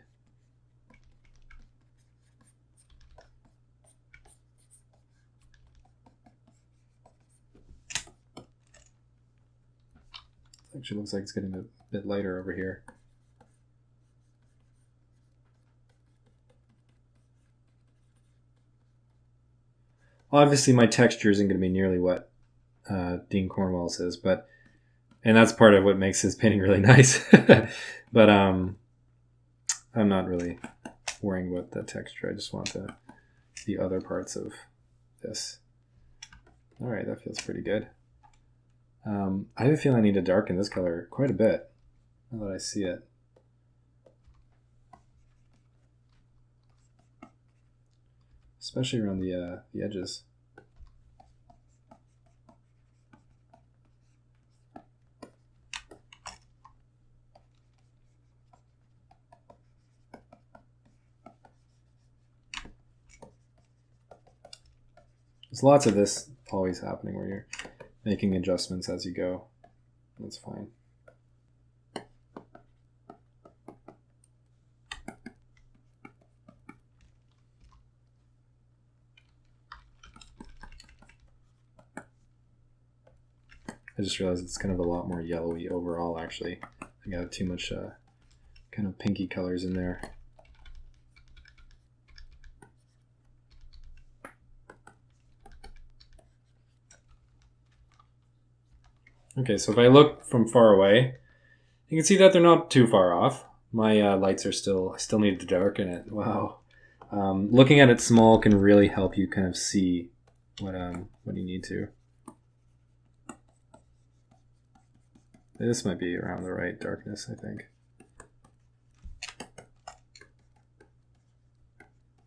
Speaker 1: Actually looks like it's getting a bit lighter over here. Obviously my texture isn't going to be nearly what Dean Cornwell's is, and that's part of what makes his painting really nice. But I'm not really worrying about the texture. I just want the other parts of this. All right, that feels pretty good. I have a feeling I need to darken this color quite a bit now that I see it. Especially around the edges. There's lots of this always happening where you're making adjustments as you go. That's fine. I just realized it's kind of a lot more yellowy overall, actually. I think I have too much kind of pinky colors in there. Okay, so if I look from far away, you can see that they're not too far off. My lights are still, I still need to darken it. Wow. Looking at it small can really help you kind of see what you need to. This might be around the right darkness, I think.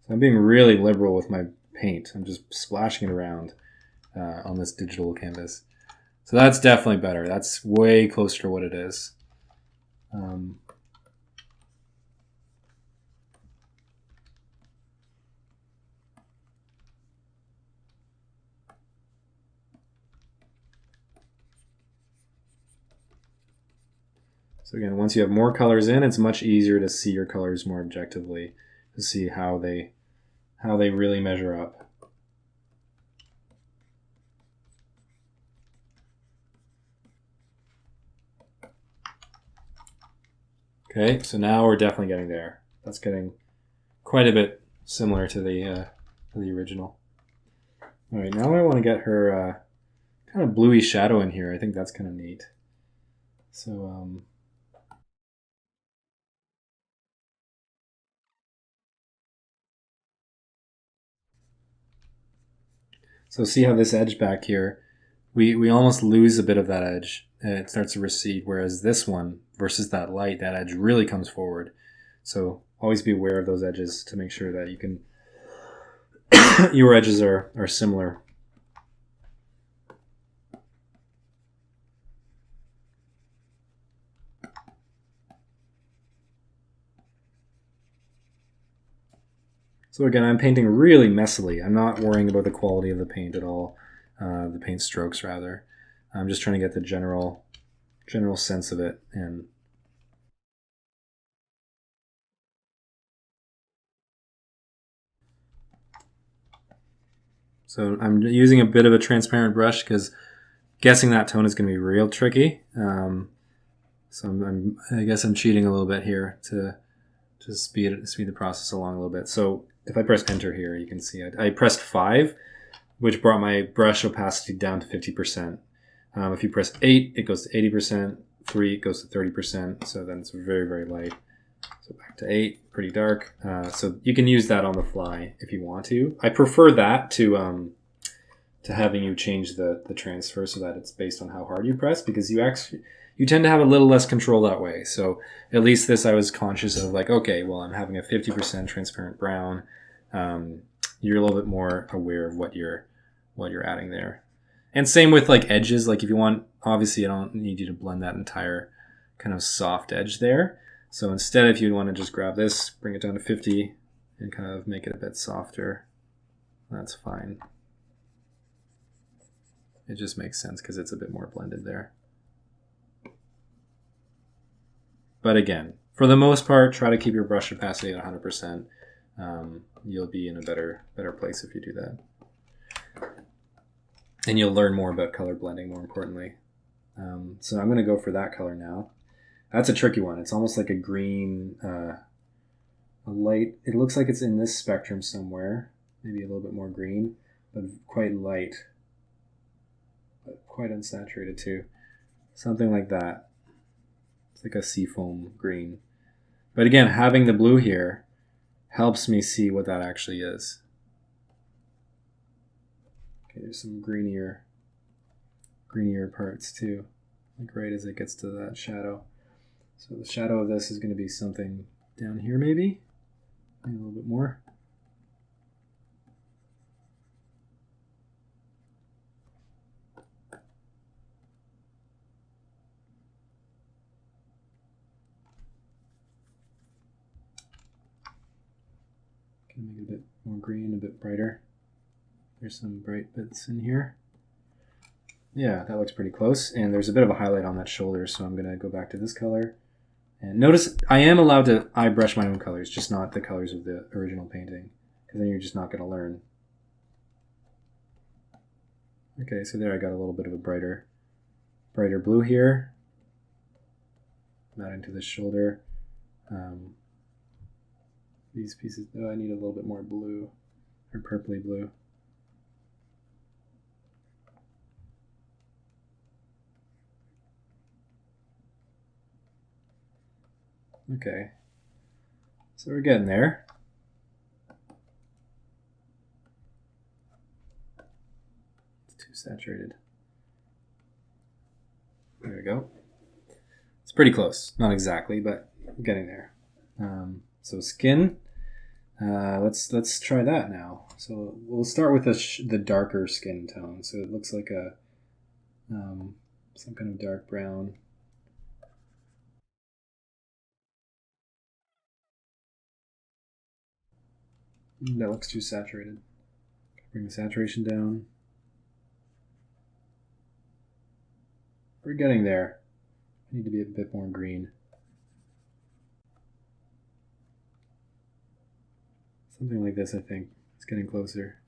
Speaker 1: So I'm being really liberal with my paint. I'm just splashing it around on this digital canvas. So that's definitely better. That's way closer to what it is. So again, once you have more colors in, it's much easier to see your colors more objectively, to see how they really measure up. Okay, so now we're definitely getting there. That's getting quite a bit similar to the original. All right, now I want to get her kind of bluey shadow in here. I think that's kind of neat. So so see how this edge back here, we almost lose a bit of that edge. It starts to recede, whereas this one versus that light, that edge really comes forward. So always be aware of those edges to make sure that you can your edges are similar. So again, I'm painting really messily. I'm not worrying about the quality of the paint at all, the paint strokes rather. I'm just trying to get the general sense of it. And so I'm using a bit of a transparent brush because guessing that tone is going to be real tricky. So I guess I'm cheating a little bit here to speed the process along a little bit. So if I press enter here, you can see I pressed 5, which brought my brush opacity down to 50%. If you press 8, it goes to 80%. 3, it goes to 30%. So then it's very, very light. So back to 8, pretty dark. So you can use that on the fly if you want to. I prefer that to having you change the transfer so that it's based on how hard you press, because you tend to have a little less control that way. So at least this I was conscious of, like, okay, well, I'm having a 50% transparent brown. You're a little bit more aware of what you're adding there. And same with like edges. Like if you want, obviously I don't need you to blend that entire kind of soft edge there. So instead, if you want to just grab this, bring it down to 50 and kind of make it a bit softer, that's fine. It just makes sense because it's a bit more blended there. But again, for the most part, try to keep your brush opacity at 100%. You'll be in a better place if you do that. And you'll learn more about color blending, more importantly. So I'm going to go for that color now. That's a tricky one. It's almost like a green, a light. It looks like it's in this spectrum somewhere. Maybe a little bit more green, but quite light. But quite unsaturated too. Something like that. It's like a seafoam green. But again, having the blue here helps me see what that actually is. Okay, there's some greenier parts too, like right as it gets to that shadow. So the shadow of this is going to be something down here, maybe a little bit more. Can make it a bit more green, a bit brighter. There's some bright bits in here. Yeah, that looks pretty close. And there's a bit of a highlight on that shoulder, so I'm going to go back to this color. And notice I am allowed to eye brush my own colors, just not the colors of the original painting, because then you're just not going to learn. Okay, so there I got a little bit of a brighter brighter blue here. Adding to the shoulder. These pieces, I need a little bit more blue, or purpley blue. Okay, so we're getting there. It's too saturated. There we go. It's pretty close, not exactly, but we're getting there. So skin. Let's try that now. So we'll start with the darker skin tone. So it looks like a some kind of dark brown. That looks too saturated. Bring the saturation down. We're getting there. I need to be a bit more green. Something like this, I think. It's getting closer.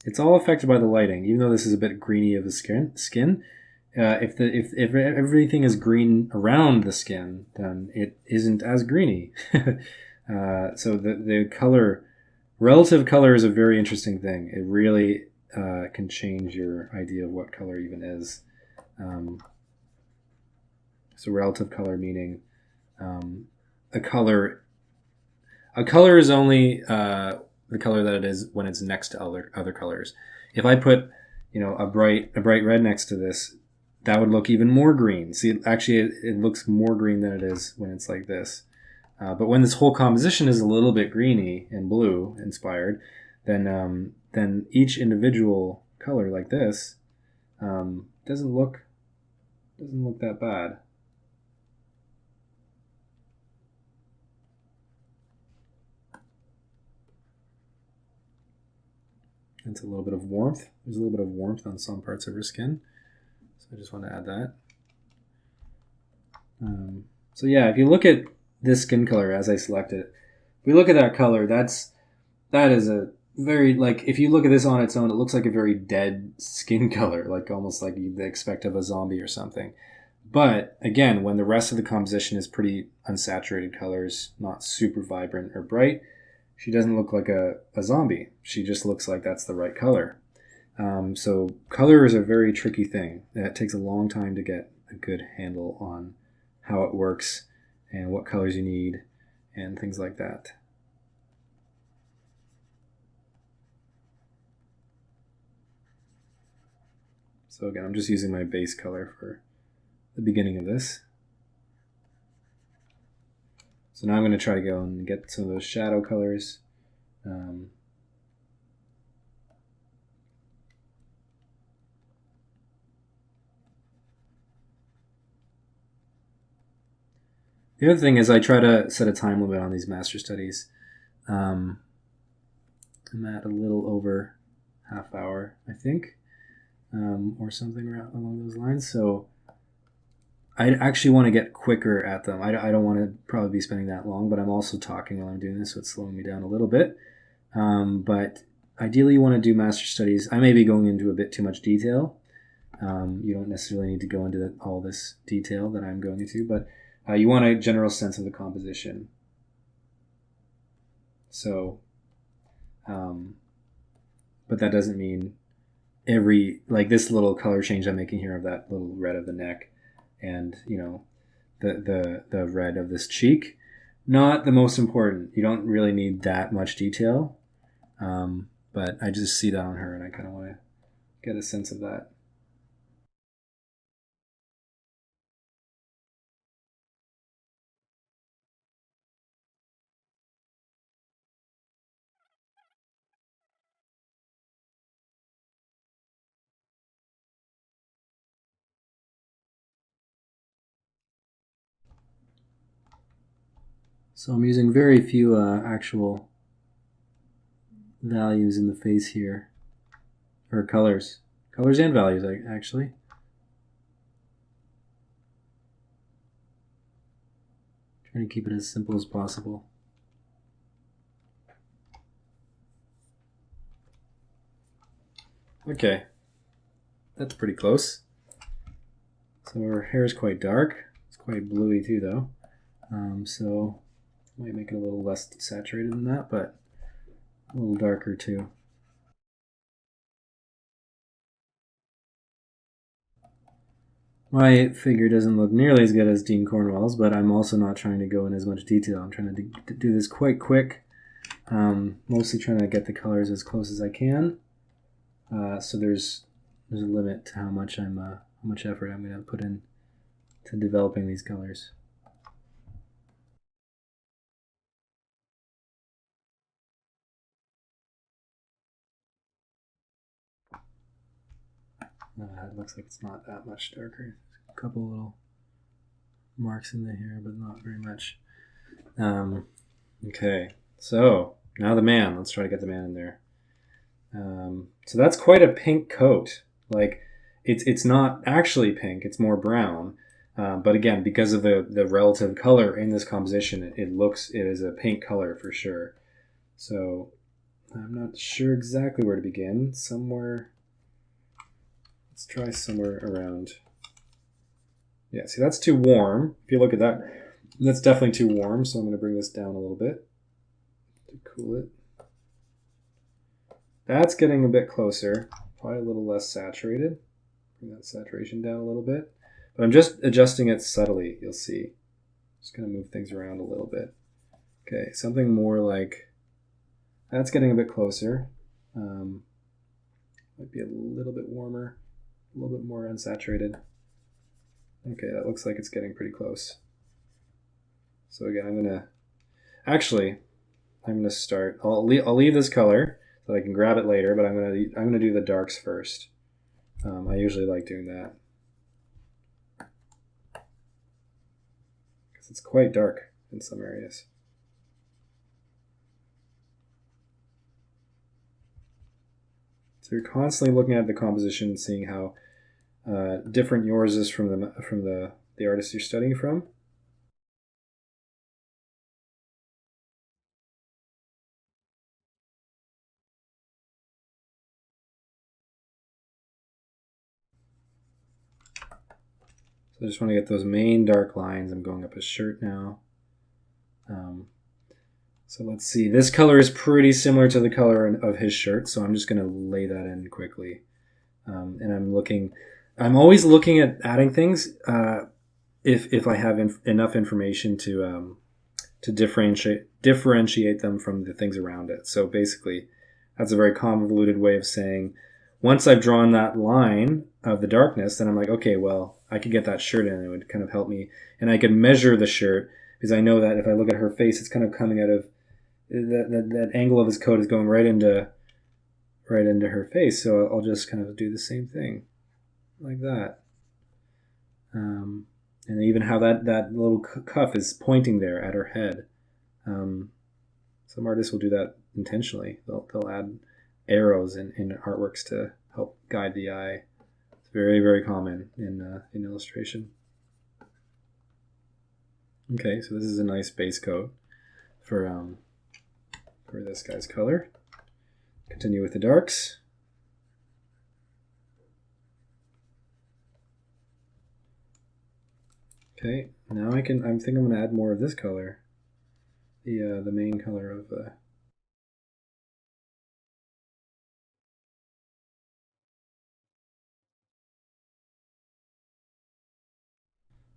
Speaker 1: It's all affected by the lighting, even though this is a bit greeny of the skin. If everything is green around the skin, then it isn't as greeny. So the color, relative color, is a very interesting thing. It really can change your idea of what color even is. So relative color meaning a color is only the color that it is when it's next to other colors. If I put, a bright red next to this, that would look even more green. See, actually, it looks more green than it is when it's like this. But when this whole composition is a little bit greeny and blue inspired, then each individual color like this doesn't look that bad. It's a little bit of warmth. There's a little bit of warmth on some parts of her skin. So I just want to add that. So yeah, if you look at this skin color as I selected it, if we look at that color, that is a very, like, if you look at this on its own, it looks like a very dead skin color, like almost like you'd expect of a zombie or something. But again, when the rest of the composition is pretty unsaturated colors, not super vibrant or bright, she doesn't look like a zombie. She just looks like that's the right color. So color is a very tricky thing. It takes a long time to get a good handle on how it works and what colors you need and things like that. So again, I'm just using my base color for the beginning of this. So now I'm going to try to go and get some of those shadow colors. The other thing is I try to set a time limit on these master studies. I'm at a little over half hour, I think, or something along those lines. So I actually want to get quicker at them. I don't want to probably be spending that long, but I'm also talking while I'm doing this, so it's slowing me down a little bit. But ideally you want to do master studies. I may be going into a bit too much detail. You don't necessarily need to go into all this detail that I'm going into, but you want a general sense of the composition. So, but that doesn't mean like this little color change I'm making here of that little red of the neck and, the red of this cheek, not the most important. You don't really need that much detail. But I just see that on her and I kind of want to get a sense of that. So I'm using very few actual values in the face here, or colors and values actually. Trying to keep it as simple as possible. Okay. that's pretty close. So her hair is quite dark. It's quite bluey too, though. So might make it a little less saturated than that, but a little darker too. My figure doesn't look nearly as good as Dean Cornwell's, but I'm also not trying to go in as much detail. I'm trying to do this quite quick. Mostly trying to get the colors as close as I can. So there's a limit to how much effort I'm going to put in to developing these colors. It looks like it's not that much darker. A couple little marks in the hair, but not very much. Okay, so now the man. Let's try to get the man in there. So that's quite a pink coat. Like, it's not actually pink; it's more brown. But again, because of the relative color in this composition, it is a pink color for sure. So I'm not sure exactly where to begin. Let's try somewhere around. Yeah, see, that's too warm. If you look at that, that's definitely too warm. So I'm going to bring this down a little bit to cool it. That's getting a bit closer. Probably a little less saturated. Bring that saturation down a little bit. But I'm just adjusting it subtly, you'll see. Just going to move things around a little bit. Okay, something more like... That's getting a bit closer. Might be a little bit warmer. A little bit more unsaturated. Okay, that looks like it's getting pretty close. So again, I'm going to start... I'll leave this color so I can grab it later, but I'm going to do the darks first. I usually like doing that. Because it's quite dark in some areas. So you're constantly looking at the composition and seeing how different yours is from the artist you're studying from. So I just want to get those main dark lines. I'm going up his shirt now. So let's see. This color is pretty similar to the color of his shirt, so I'm just going to lay that in quickly. And I'm always looking at adding things if I have enough information to differentiate them from the things around it. So basically, that's a very convoluted way of saying, once I've drawn that line of the darkness, then I'm like, okay, well, I could get that shirt in, and it would kind of help me. And I could measure the shirt, because I know that if I look at her face, it's kind of coming out of that angle of his coat is going right into her face. So I'll just kind of do the same thing like that. And even how that little cuff is pointing there at her head. Some artists will do that intentionally. They'll add arrows in artworks to help guide the eye. It's very, very common in illustration. Okay, so this is a nice base coat for this guy's color. Continue with the darks. Okay, now I think I'm going to add more of this color, the main color of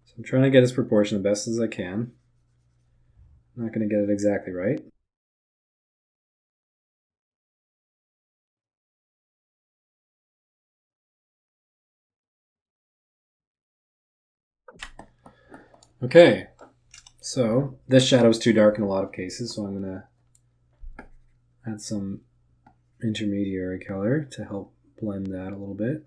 Speaker 1: So I'm trying to get this proportion the best as I can. I'm not going to get it exactly right. Okay, so this shadow is too dark in a lot of cases, so I'm going to add some intermediary color to help blend that a little bit.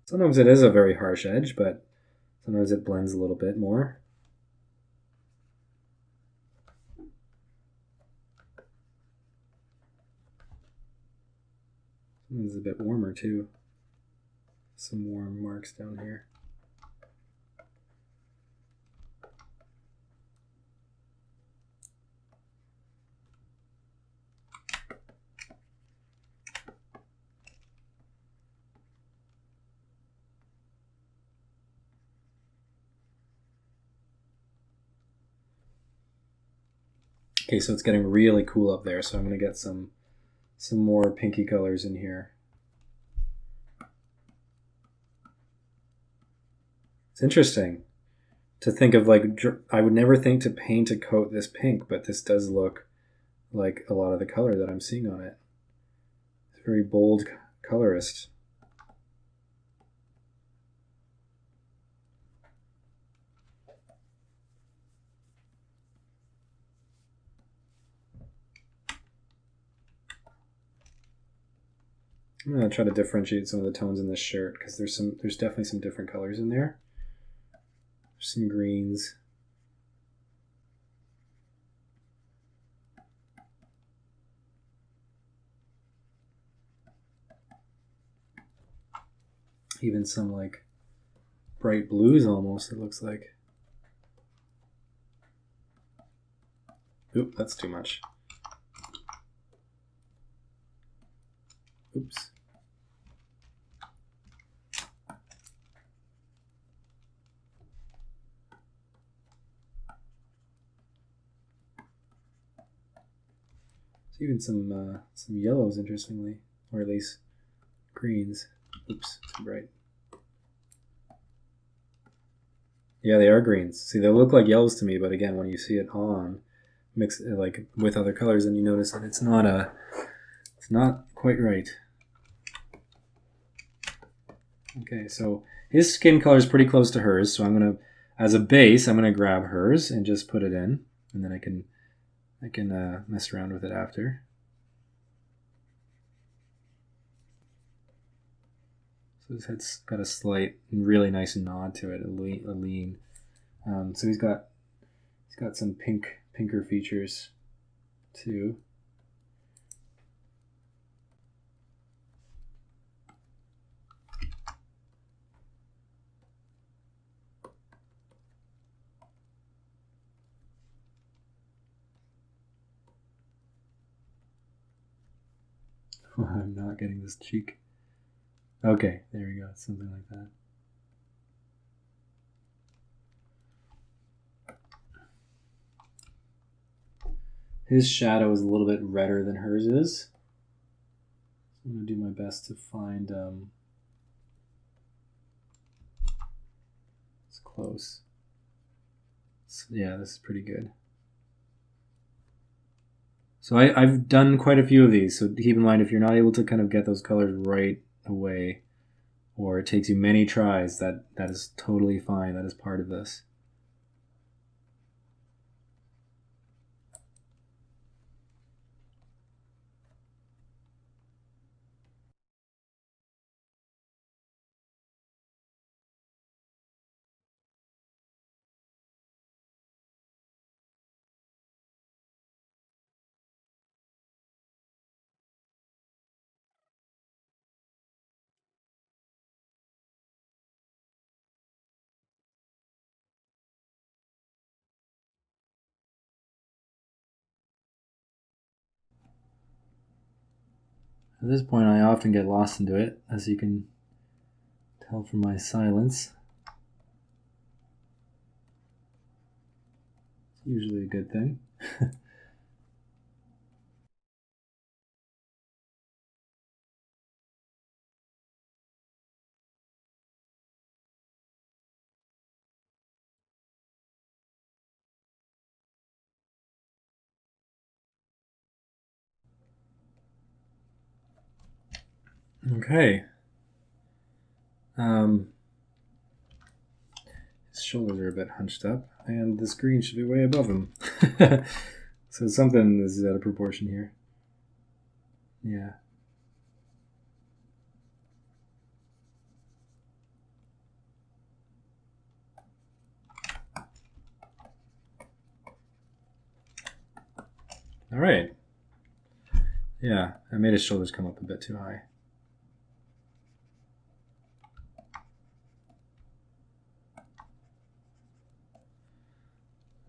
Speaker 1: Sometimes it is a very harsh edge, but sometimes it blends a little bit more. It's a bit warmer too. Some warm marks down here. Okay, so it's getting really cool up there, so I'm going to get some more pinky colors in here. It's interesting to think of, like, I would never think to paint a coat this pink, but this does look like a lot of the color that I'm seeing on it. It's very bold colorist. I'm gonna try to differentiate some of the tones in this shirt because there's definitely some different colors in there. There's some greens. Even some like bright blues almost, it looks like. Oop, that's too much. Oops. Even some yellows, interestingly, or at least greens. Oops, too bright. Yeah, they are greens. See, they look like yellows to me, but again, when you see it on, mix it like with other colors, and you notice that it's not quite right. Okay, so his skin color is pretty close to hers, so I'm gonna, as a base, I'm gonna grab hers and just put it in, and then I can mess around with it after. So his head's got a slight, really nice nod to it, a lean. So he's got some pinker features too. Oh, I'm not getting this cheek. Okay, there we go. Something like that. His shadow is a little bit redder than hers is. I'm going to do my best to find it's close. So, yeah, this is pretty good. So I've done quite a few of these, so keep in mind if you're not able to kind of get those colors right away, or it takes you many tries, that is totally fine. That is part of this. At this point, I often get lost into it, as you can tell from my silence. It's usually a good thing. Okay. His shoulders are a bit hunched up, and the screen should be way above him. So something is out of proportion here. Yeah. All right. Yeah, I made his shoulders come up a bit too high.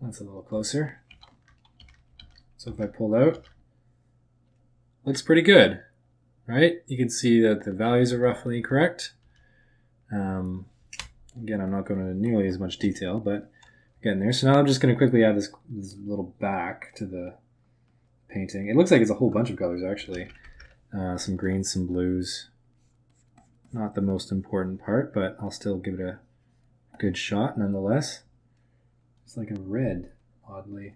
Speaker 1: That's a little closer. So if I pull out, looks pretty good, right? You can see that the values are roughly correct. Again, I'm not going into nearly as much detail, but getting there. So now I'm just going to quickly add this little back to the painting. It looks like it's a whole bunch of colors, actually. Some greens, some blues. Not the most important part, but I'll still give it a good shot nonetheless. It's like a red, oddly.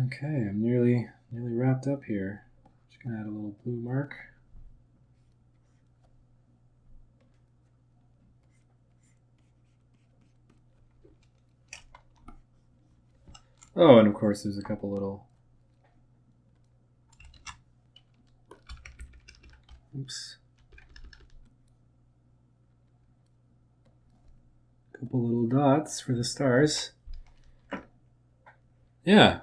Speaker 1: Okay, I'm nearly wrapped up here. Just gonna add a little blue mark. Oh, and of course there's a couple little, oops, couple little dots for the stars. Yeah,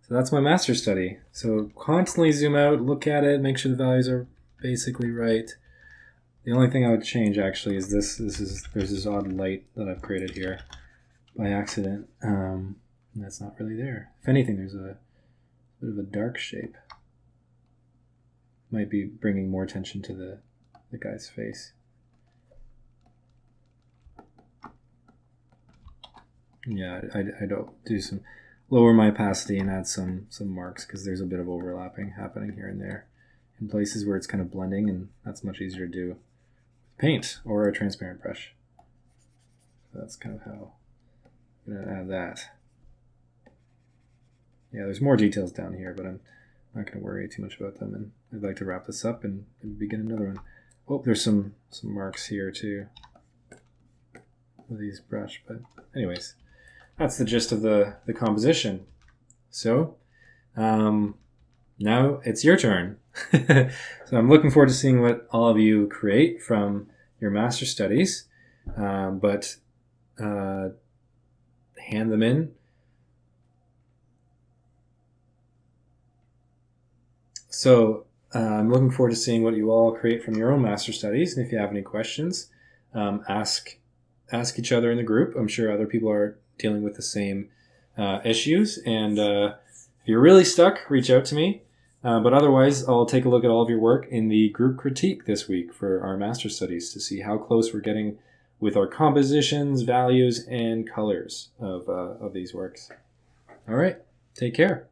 Speaker 1: so that's my master study. So constantly zoom out, look at it, make sure the values are basically right. The only thing I would change actually is there's this odd light that I've created here by accident. And that's not really there. If anything, there's a bit of a dark shape. Might be bringing more attention to the guy's face. Yeah, I don't do some lower my opacity and add some marks because there's a bit of overlapping happening here and there in places where it's kind of blending, and that's much easier to do with paint or a transparent brush. So that's kind of how I'm gonna add that. Yeah, there's more details down here, but I'm not going to worry too much about them. And I'd like to wrap this up and begin another one. Oh, there's some marks here too with these brush. But anyways, that's the gist of the composition. So now it's your turn. So I'm looking forward to seeing what all of you create from your master studies. But hand them in. So I'm looking forward to seeing what you all create from your own master studies. And if you have any questions, ask each other in the group. I'm sure other people are dealing with the same issues. And if you're really stuck, reach out to me. But otherwise, I'll take a look at all of your work in the group critique this week for our master studies to see how close we're getting with our compositions, values, and colors of these works. All right, take care.